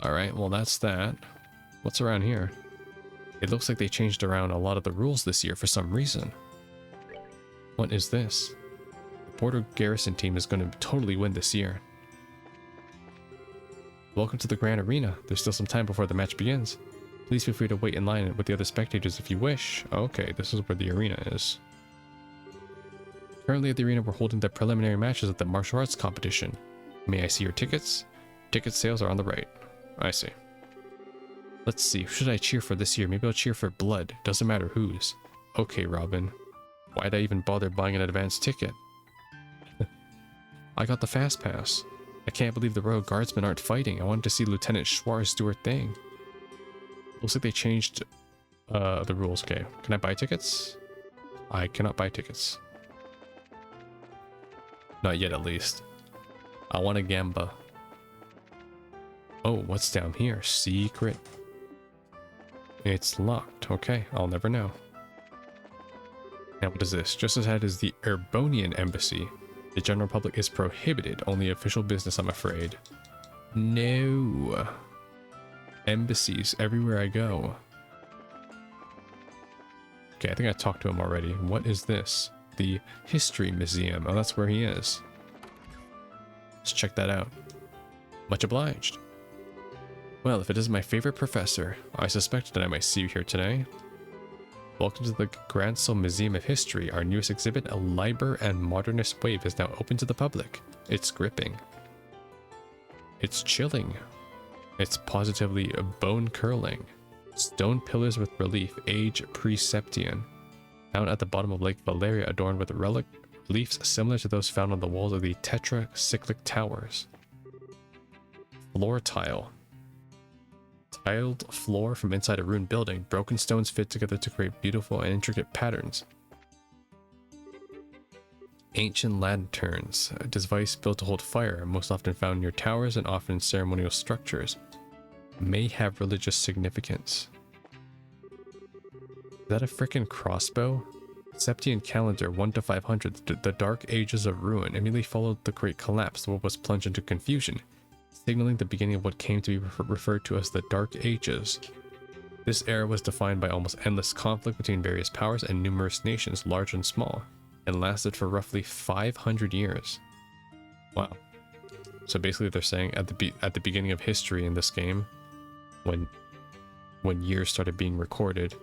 Speaker 1: Alright, well that's that. What's around here? It looks like they changed around a lot of the rules this year for some reason. What is this? The Border Garrison team is going to totally win this year. Welcome to the Grand Arena. There's still some time before the match begins. Please feel free to wait in line with the other spectators if you wish. Okay, this is where the arena is. Currently at the arena, we're holding the preliminary matches of the martial arts competition. May I see your tickets? Ticket sales are on the right. I see. Let's see, who should I cheer for this year? Maybe I'll cheer for Blood. Doesn't matter whose. Okay, Robin. Why'd I even bother buying an advance ticket? I got the fast pass. I can't believe the Royal Guardsmen aren't fighting. I wanted to see Lieutenant Schwarz do her thing. Looks like they changed the rules. Okay, can I buy tickets? I cannot buy tickets. Not yet, at least. I want a Gamba. Oh, what's down here? Secret. It's locked. Okay, I'll never know. Now what is this? Just as ahead is the Erbonian Embassy. The general public is prohibited. Only official business, I'm afraid. No. Embassies everywhere I go. Okay, I think I talked to him already. What is this? The History Museum. Oh, that's where he is. Let's check that out. Much obliged. Well, if it isn't my favorite professor, I suspected that I might see you here today. Welcome to the Grancel Museum of History. Our newest exhibit, A Liber and Modernist Wave, is now open to the public. It's gripping. It's chilling. It's positively bone-curling. Stone pillars with relief, age pre-Septian. Found at the bottom of Lake Valeria, adorned with reliefs similar to those found on the walls of the tetracyclic towers. Floor tile. Tiled floor from inside a ruined building. Broken stones fit together to create beautiful and intricate patterns. Ancient lanterns, a device built to hold fire, most often found near towers and often in ceremonial structures. May have religious significance. Is that a frickin' crossbow? Septian calendar 1 to 500. The dark ages of ruin immediately followed the great collapse. The world was plunged into confusion, signaling the beginning of what came to be referred to as the Dark Ages. This era was defined by almost endless conflict between various powers and numerous nations, large and small, and lasted for roughly 500 years. Wow. So basically they're saying at the beginning of history in this game, when years started being recorded,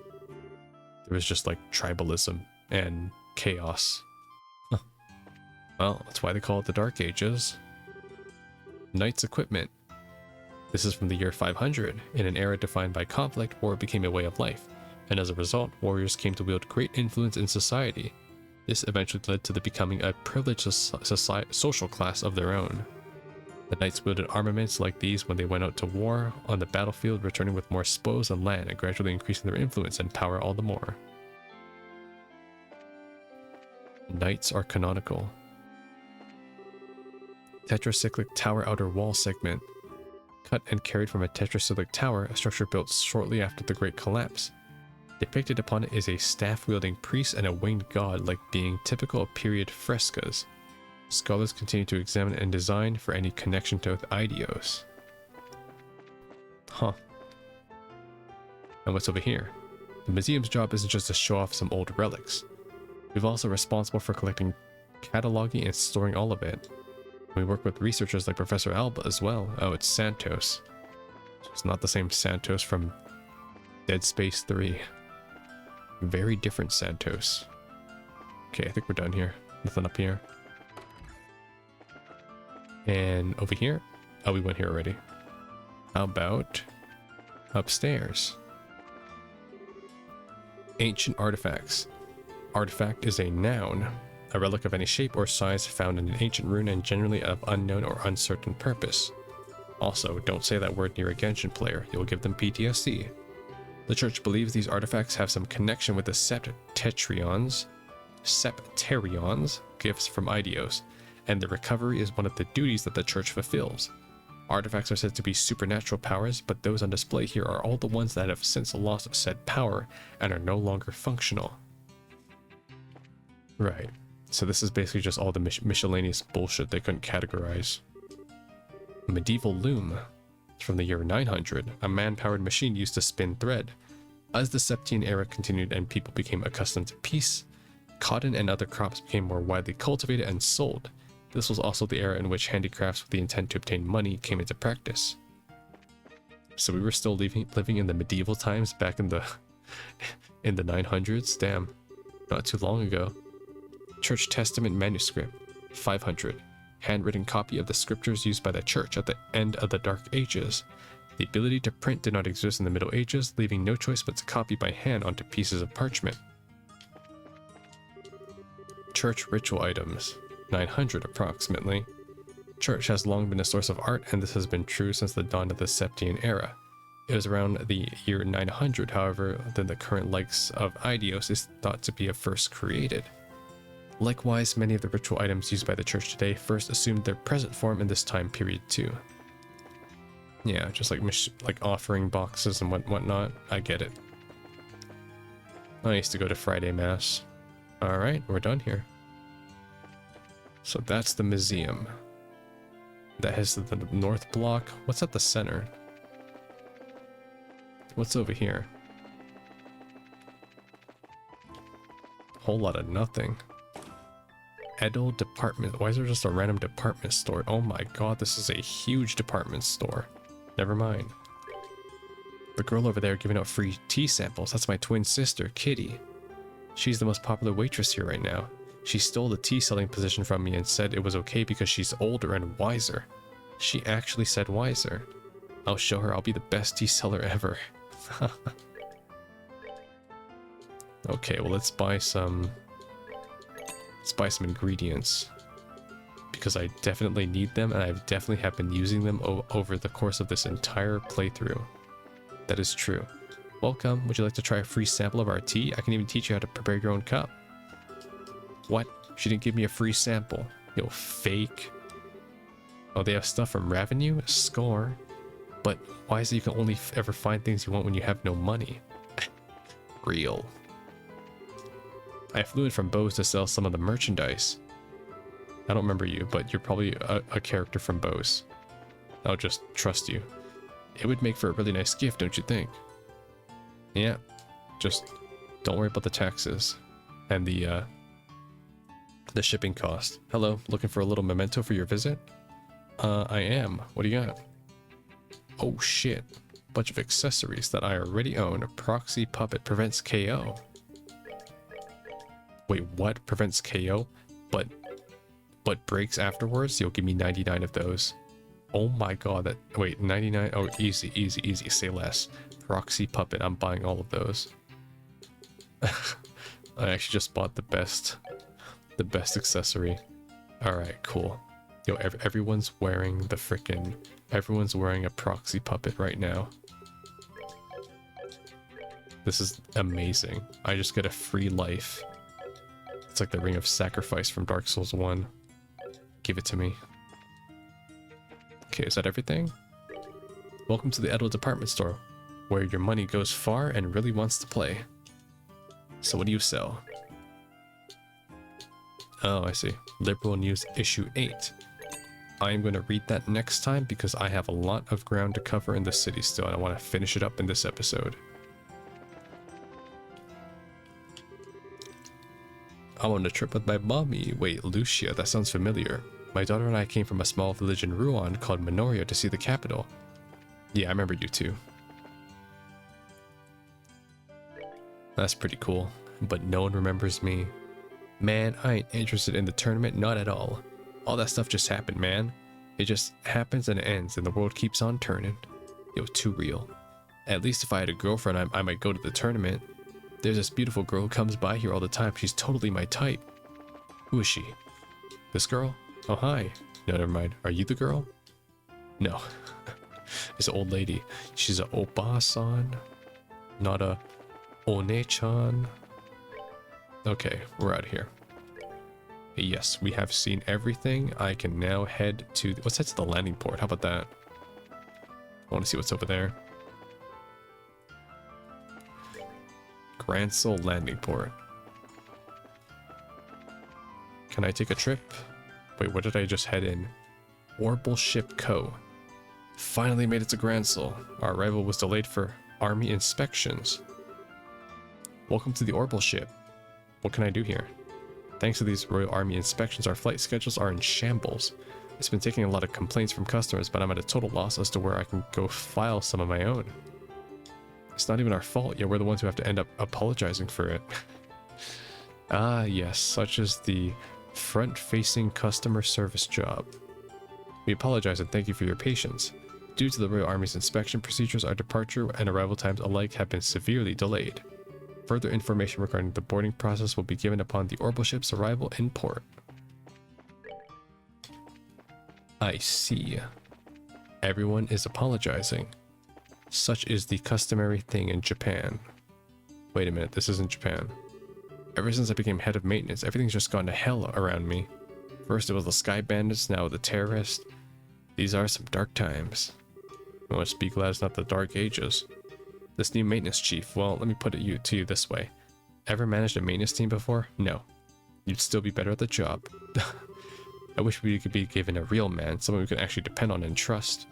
Speaker 1: there was just like tribalism and chaos. Huh. Well, that's why they call it the Dark Ages. Knight's equipment. This is from the year 500. In an era defined by conflict, war became a way of life, and as a result, warriors came to wield great influence in society. This eventually led to the becoming a privileged social class of their own. The knights wielded armaments like these when they went out to war on the battlefield, returning with more spoils and land, and gradually increasing their influence and power all the more. Knights are canonical. Tetracyclic tower outer wall segment. Cut and carried from a tetracyclic tower, a structure built shortly after the Great Collapse. Depicted upon it is a staff-wielding priest and a winged god-like being, typical of period frescoes. Scholars continue to examine and design for any connection to Eidios. Huh. And what's over here? The museum's job isn't just to show off some old relics. We're also responsible for collecting, cataloging, and storing all of it. We work with researchers like Professor Alba as well. Oh, it's Santos. It's not the same Santos from Dead Space 3. Very different Santos. Okay, I think we're done here. Nothing up here. And over here? Oh, we went here already. How about upstairs? Ancient artifacts. Artifact is a noun. A relic of any shape or size found in an ancient ruin and generally of unknown or uncertain purpose. Also, don't say that word near a Genshin player. You'll give them PTSD. The church believes these artifacts have some connection with the Septerions, gifts from Eidios, and the recovery is one of the duties that the church fulfills. Artifacts are said to be supernatural powers, but those on display here are all the ones that have since lost said power and are no longer functional. Right. So this is basically just all the miscellaneous bullshit they couldn't categorize. Medieval loom. From the year 900, a man-powered machine used to spin thread. As the Septian era continued and people became accustomed to peace, cotton and other crops became more widely cultivated and sold. This was also the era in which handicrafts with the intent to obtain money came into practice. So we were still living in the medieval times back in the in the 900s? Damn, not too long ago. Church Testament manuscript, 500. Handwritten copy of the scriptures used by the church at the end of the Dark Ages. The ability to print did not exist in the Middle Ages, leaving no choice but to copy by hand onto pieces of parchment. Church ritual items, 900 approximately. Church has long been a source of art, and this has been true since the dawn of the Septian era. It was around the year 900, however, that the current likes of Eidios is thought to be first created. Likewise, many of the ritual items used by the church today first assumed their present form in this time period too. Yeah, just like offering boxes and whatnot. I get it. I used to go to Friday Mass. Alright, we're done here. So that's the museum. That has the north block. What's at the center? What's over here? Whole lot of nothing. Edel department. Why is there just a random department store? Oh my god, this is a huge department store. Never mind. The girl over there giving out free tea samples. That's my twin sister, Kitty. She's the most popular waitress here right now. She stole the tea selling position from me and said it was okay because she's older and wiser. She actually said wiser. I'll show her I'll be the best tea seller ever. Okay, well let's buy some ingredients because I definitely need them, and I definitely have been using them over the course of this entire playthrough. That is true. Welcome. Would you like to try a free sample of our tea? I can even teach you how to prepare your own cup. What? She didn't give me a free sample. Yo, fake. Oh, they have stuff from revenue? Score. But why is it you can only ever find things you want when you have no money? Real. I flew in from Bose to sell some of the merchandise. I don't remember you, but you're probably a character from Bose. I'll just trust you. It would make for a really nice gift, don't you think? Yeah. Just don't worry about the taxes and the shipping cost. Hello, looking for a little memento for your visit? I am. What do you got? Oh shit. Bunch of accessories that I already own. A proxy puppet prevents KO. Wait, what? Prevents KO? But breaks afterwards? You'll give me 99 of those. Oh my god, that... Wait, 99? Oh, easy, easy, easy. Say less. Proxy puppet. I'm buying all of those. I actually just bought the best accessory. Alright, cool. Yo, everyone's wearing the frickin'... Everyone's wearing a proxy puppet right now. This is amazing. I just get a free life. It's like the Ring of Sacrifice from Dark Souls 1. Give it to me. Okay, is that everything? Welcome to the Edel Department Store, where your money goes far and really wants to play. So what do you sell? Oh, I see. Liberal News Issue 8. I am going to read that next time because I have a lot of ground to cover in the city still, and I want to finish it up in this episode. I'm on a trip with my mommy. Wait, Lucia, that sounds familiar. My daughter and I came from a small village in Rouen called Minoria to see the capital. Yeah, I remember you too. That's pretty cool, but no one remembers me. Man, I ain't interested in the tournament, not at all. All that stuff just happened, man. It just happens and ends, and the world keeps on turning. It was too real. At least if I had a girlfriend, I might go to the tournament. There's this beautiful girl who comes by here all the time. She's totally my type. Who is she? This girl? Oh, hi. No, never mind. Are you the girl? No. It's an old lady. She's a oppa-san. Not a one-chan. Okay, we're out of here. Yes, we have seen everything. I can now head to... Let's head to the landing port. How about that? I want to see what's over there. Grancel landing port. Can I take a trip? Wait, what did I just head in? Orbital Ship Co. Finally made it to Grancel. Our arrival was delayed for army inspections. Welcome to the Orbital Ship. What can I do here? Thanks to these Royal Army inspections, our flight schedules are in shambles. It's been taking a lot of complaints from customers, but I'm at a total loss as to where I can go file some of my own. It's not even our fault, yet we're the ones who have to end up apologizing for it. Ah, yes, such is the front-facing customer service job. We apologize and thank you for your patience. Due to the Royal Army's inspection procedures, our departure and arrival times alike have been severely delayed. Further information regarding the boarding process will be given upon the orbital ship's arrival in port. I see. Everyone is apologizing. Such is the customary thing in Japan. Wait a minute, this isn't Japan. Ever since I became head of maintenance, everything's just gone to hell around me. First it was the Sky Bandits, now the terrorists. These are some dark times. I must be glad it's not the Dark Ages. This new maintenance chief, well, let me put it to you this way. Ever managed a maintenance team before? No. You'd still be better at the job. I wish we could be given a real man, someone we could actually depend on and trust.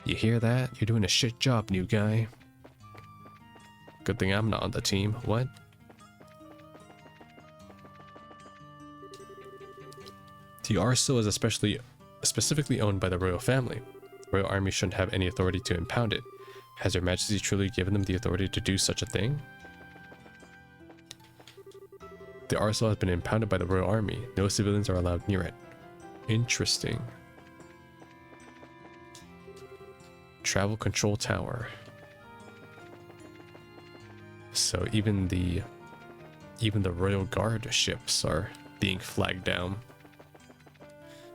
Speaker 1: You hear that? You're doing a shit job, new guy. Good thing I'm not on the team. What? The arsenal is specifically owned by the royal family. The royal army shouldn't have any authority to impound it. Has Her Majesty truly given them the authority to do such a thing? The arsenal has been impounded by the royal army. No civilians are allowed near it. Interesting. Travel control tower. So even the Royal Guard ships are being flagged down.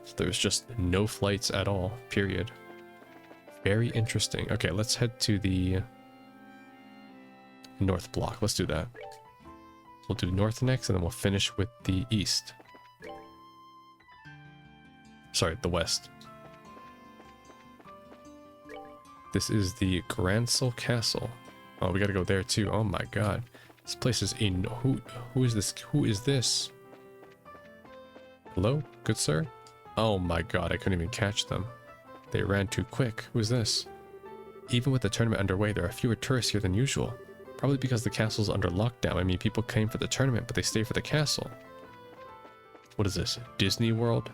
Speaker 1: So there's just no flights at all, period. Very interesting. Okay, let's head to the north block. Let's do that. We'll do north next, and then we'll finish with the east. Sorry, the west. This is the Grancel Castle. Oh, we gotta go there too. Oh my god. This place is in... Who is this? Who is this? Hello? Good sir? Oh my god, I couldn't even catch them. They ran too quick. Who is this? Even with the tournament underway, there are fewer tourists here than usual. Probably because the castle's under lockdown. I mean, people came for the tournament, but they stay for the castle. What is this? Disney World?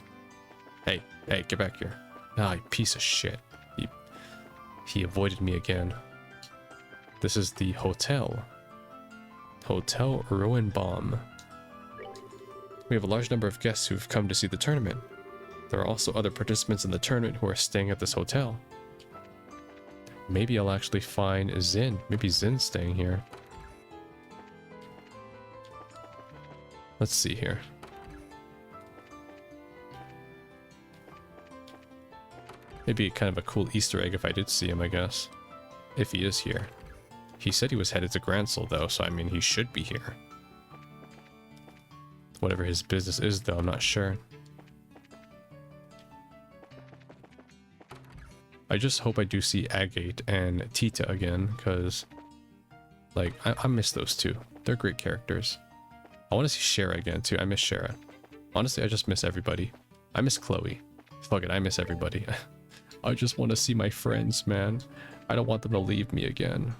Speaker 1: Hey, get back here. Ah, you piece of shit. He avoided me again. This is the hotel. Hotel Roenbaum. We have a large number of guests who've come to see the tournament. There are also other participants in the tournament who are staying at this hotel. Maybe I'll actually find Zin. Maybe Zin's staying here. Let's see here. Maybe kind of a cool Easter egg if I did see him, I guess. If he is here. He said he was headed to Grancel, though, so I mean, he should be here. Whatever his business is, though, I'm not sure. I just hope I do see Agate and Tita again, because, like, I miss those two. They're great characters. I want to see Shara again, too. I miss Shara. Honestly, I just miss everybody. I miss Chloe. Fuck it, I miss everybody. I just want to see my friends, man. I don't want them to leave me again.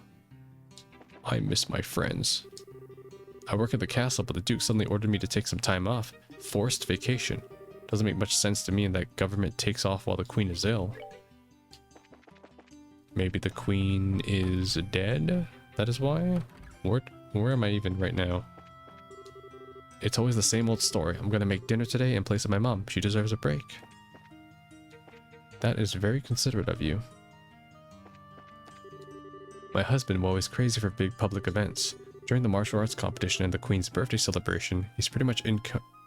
Speaker 1: I miss my friends. I work at the castle, but the Duke suddenly ordered me to take some time off. Forced vacation. Doesn't make much sense to me that government takes off while the Queen is ill. Maybe the Queen is dead? That is why? Where am I even right now? It's always the same old story. I'm gonna make dinner today in place of my mom. She deserves a break. That is very considerate of you. My husband was always crazy for big public events. During the martial arts competition and the Queen's birthday celebration, he's pretty much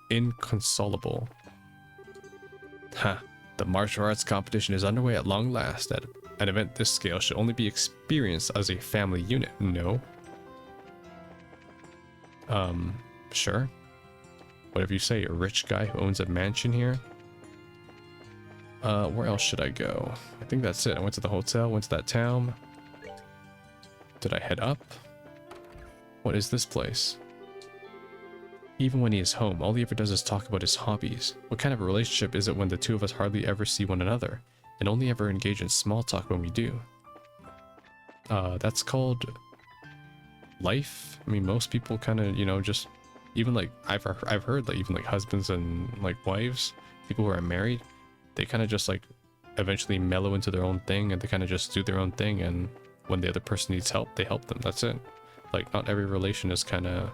Speaker 1: inconsolable. Ha! The martial arts competition is underway at long last. An event this scale should only be experienced as a family unit. No. Sure. Whatever you say, a rich guy who owns a mansion here. Where else should I go? I think that's it. I went to the hotel, went to that town. Did I head up? What is this place? Even when he is home, all he ever does is talk about his hobbies. What kind of a relationship is it when the two of us hardly ever see one another, and only ever engage in small talk when we do? That's called life. I mean, most people kind of, you know, just even like I've heard that even like husbands and like wives, people who are married, they kind of just like eventually mellow into their own thing, and they kind of just do their own thing, and when the other person needs help, they help them. That's it. Like, not every relation is kind of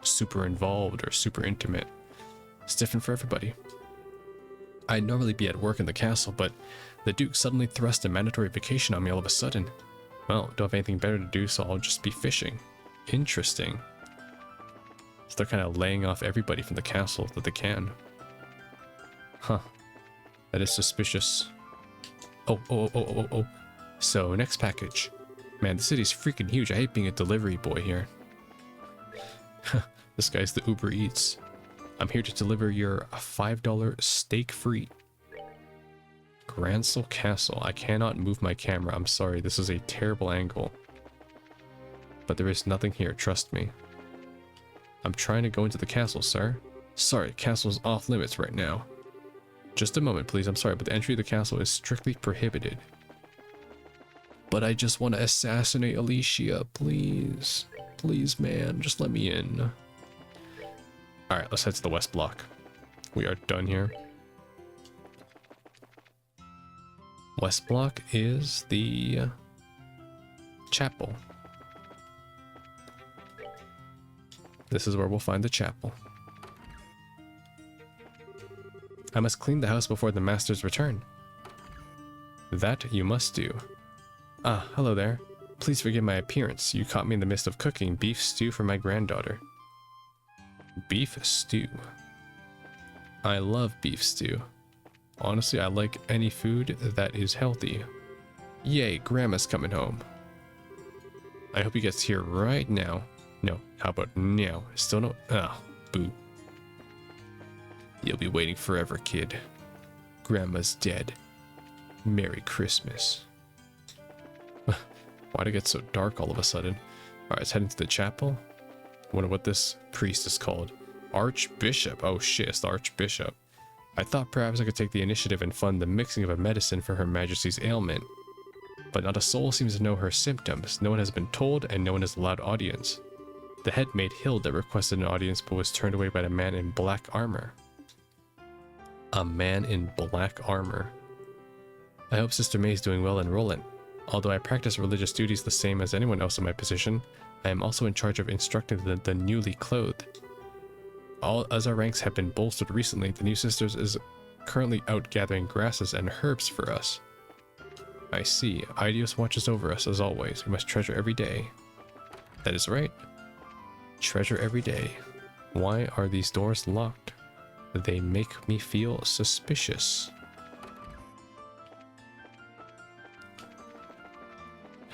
Speaker 1: super involved or super intimate. It's different for everybody. I'd normally be at work in the castle, but the Duke suddenly thrust a mandatory vacation on me all of a sudden. Well, don't have anything better to do, so I'll just be fishing. Interesting. So they're kind of laying off everybody from the castle that they can. Huh. That is suspicious. Oh. So, next package. Man, the city's freaking huge. I hate being a delivery boy here. This guy's the Uber Eats. I'm here to deliver your $5 steak free. Grancel Castle. I cannot move my camera. I'm sorry. This is a terrible angle. But there is nothing here. Trust me. I'm trying to go into the castle, sir. Sorry, castle's off limits right now. Just a moment, please. I'm sorry, but the entry of the castle is strictly prohibited. But I just want to assassinate Alicia, please. Please, man, just let me in. Alright, let's head to the west block. We are done here. West block is the chapel. This is where we'll find the chapel. I must clean the house before the master's return. That you must do. Ah, hello there. Please forgive my appearance. You caught me in the midst of cooking beef stew for my granddaughter. Beef stew. I love beef stew. Honestly, I like any food that is healthy. Yay, Grandma's coming home. I hope he gets here right now. No, how about now? Still no? Ah, boo. You'll be waiting forever, kid. Grandma's dead. Merry Christmas. Why'd it get so dark all of a sudden? Alright, let's head into the chapel. Wonder what this priest is called. Archbishop. Oh shit, it's the Archbishop. I thought perhaps I could take the initiative and fund the mixing of a medicine for Her Majesty's ailment. But not a soul seems to know her symptoms. No one has been told, and no one has allowed audience. The head maid Hilda requested an audience, but was turned away by the man in black armor. A man in black armor. I hope Sister May is doing well in Roland. Although I practice religious duties the same as anyone else in my position, I am also in charge of instructing the newly clothed. As our ranks have been bolstered recently, the new sisters is currently out gathering grasses and herbs for us. I see. Idios watches over us as always. We must treasure every day. That is right. Treasure every day. Why are these doors locked? They make me feel suspicious.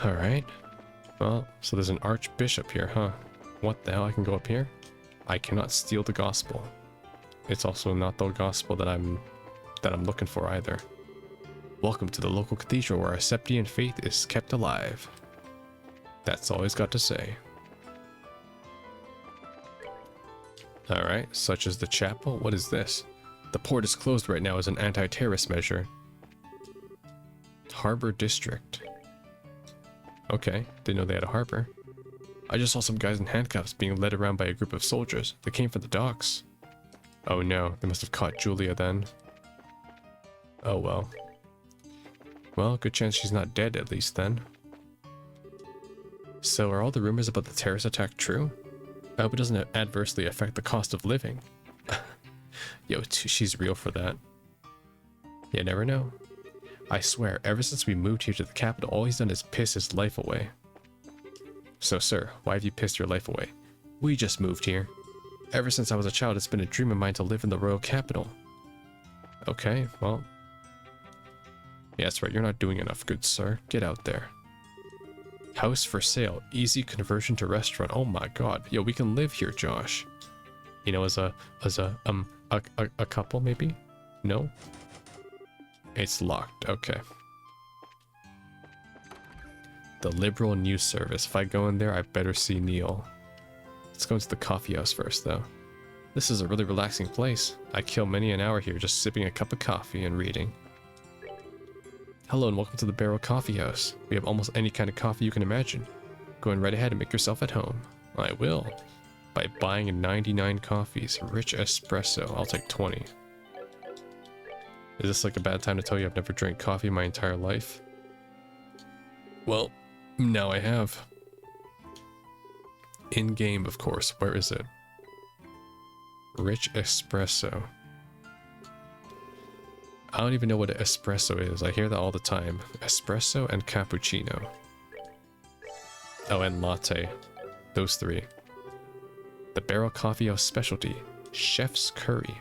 Speaker 1: Alright. Well, so there's an archbishop here, huh? What the hell? I can go up here? I cannot steal the gospel. It's also not the gospel that I'm looking for either. Welcome to the local cathedral where our Septian faith is kept alive. That's all he's got to say. Alright, such as the chapel. What is this? The port is closed right now as an anti-terrorist measure. Harbor District. Okay, didn't know they had a harbor. I just saw some guys in handcuffs being led around by a group of soldiers. They came from the docks. Oh no, they must have caught Julia then. Oh well. Well, good chance she's not dead at least then. So are all the rumors about the terrorist attack true? I hope it doesn't adversely affect the cost of living. Yo, she's real for that. You never know. I swear, ever since we moved here to the capital, all he's done is piss his life away. So, sir, why have you pissed your life away? We just moved here. Ever since I was a child, it's been a dream of mine to live in the royal capital. Okay, well. Yeah, that's right, you're not doing enough, good sir. Get out there. House for sale. Easy conversion to restaurant. Oh my god. Yo, we can live here, Josh. You know, as a couple, maybe? No? It's locked. Okay. The Liberal News Service. If I go in there, I better see Neil. Let's go into the coffee house first, though. This is a really relaxing place. I kill many an hour here just sipping a cup of coffee and reading. Hello and welcome to the Barrel Coffee House. We have almost any kind of coffee you can imagine. Go right ahead and make yourself at home. I will. By buying 99 coffees. Rich espresso. I'll take 20. Is this like a bad time to tell you I've never drank coffee my entire life? Well, now I have. In-game, of course. Where is it? Rich espresso. I don't even know what an espresso is. I hear that all the time. Espresso and cappuccino. Oh, and latte. Those three. The Barrel Coffee House specialty. Chef's Curry.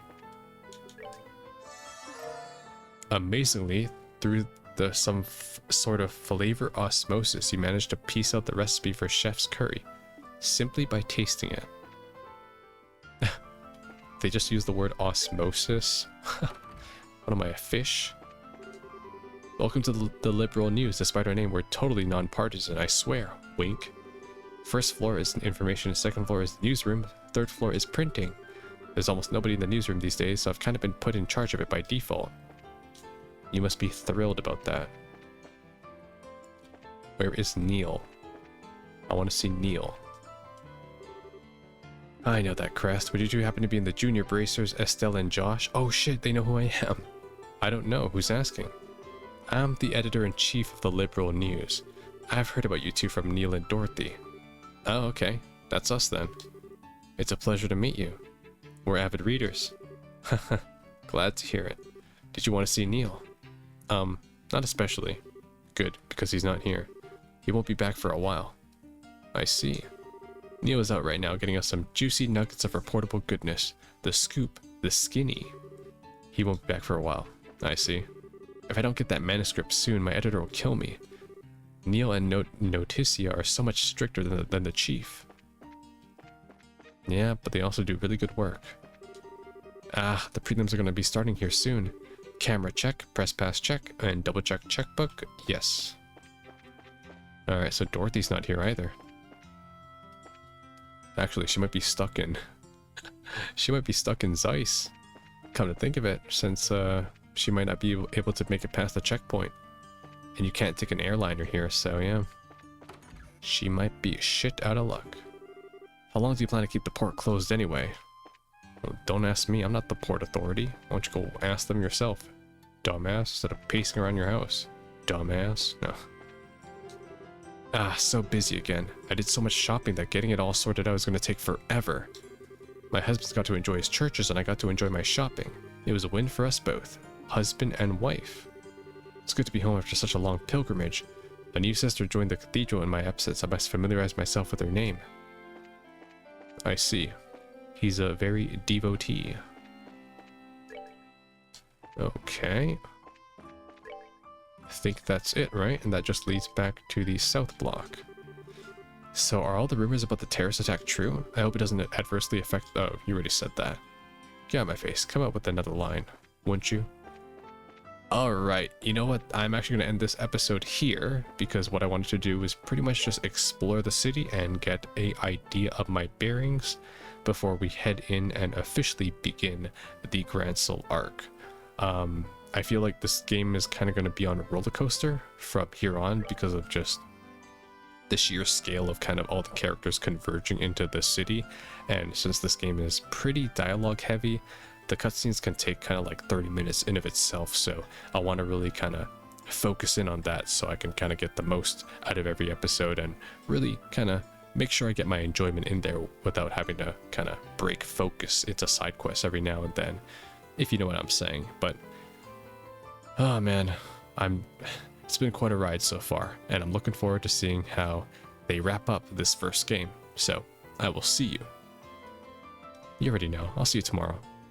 Speaker 1: Amazingly, through some sort of flavor osmosis, you managed to piece out the recipe for Chef's Curry. Simply by tasting it. They just use the word osmosis. What am I, a fish? Welcome to the Liberal News. Despite our name, we're totally non-partisan, I swear. Wink. First floor is information, second floor is the newsroom, third floor is printing. There's almost nobody in the newsroom these days, so I've kind of been put in charge of it by default. You must be thrilled about that. Where is Neil? I want to see Neil. I know that crest. Would you two happen to be in the junior bracers, Estelle and Josh? Oh shit, they know who I am. I don't know. Who's asking? I'm the editor-in-chief of the Liberal News. I've heard about you two from Neil and Dorothy. Oh, okay. That's us then. It's a pleasure to meet you. We're avid readers. Glad to hear it. Did you want to see Neil? Not especially. Good, because he's not here. He won't be back for a while. I see. Neil is out right now getting us some juicy nuggets of reportable goodness. The scoop, the skinny. He won't be back for a while. I see. If I don't get that manuscript soon, my editor will kill me. Neil and Noticia are so much stricter than the chief. Yeah, but they also do really good work. Ah, the prelims are going to be starting here soon. Camera check, press pass check, and double check checkbook. Yes. Alright, so Dorothy's not here either. Actually, she might be stuck in... she might be stuck in Zeiss. Come to think of it, since she might not be able to make it past the checkpoint. And you can't take an airliner here, so yeah. She might be shit out of luck. How long do you plan to keep the port closed anyway? Well, don't ask me, I'm not the port authority. Why don't you go ask them yourself? Dumbass, instead of pacing around your house. Dumbass. No. Ah, so busy again. I did so much shopping that getting it all sorted out is going to take forever. My husband's got to enjoy his churches and I got to enjoy my shopping. It was a win for us both. Husband and wife. It's good to be home after such a long pilgrimage. A new sister joined the cathedral in my absence. I must familiarize myself with her name. I see. He's a very devotee. Okay. I think that's it, right? And that just leads back to the south block. So are all the rumors about the terrorist attack true? I hope it doesn't adversely affect... Oh, you already said that. Get out of my face. Come up with another line, wouldn't you? Alright, you know what? I'm actually going to end this episode here because what I wanted to do was pretty much just explore the city and get an idea of my bearings before we head in and officially begin the Grancel arc. I feel like this game is kind of going to be on a roller coaster from here on because of just the sheer scale of kind of all the characters converging into the city. And since this game is pretty dialogue heavy, the cutscenes can take kind of like 30 minutes in of itself. So I want to really kind of focus in on that so I can kind of get the most out of every episode and really kind of make sure I get my enjoyment in there without having to kind of break focus into side quests every now and then, if you know what I'm saying. But oh man, it's been quite a ride so far, and I'm looking forward to seeing how they wrap up this first game. So I will see you. You already know. I'll see you tomorrow.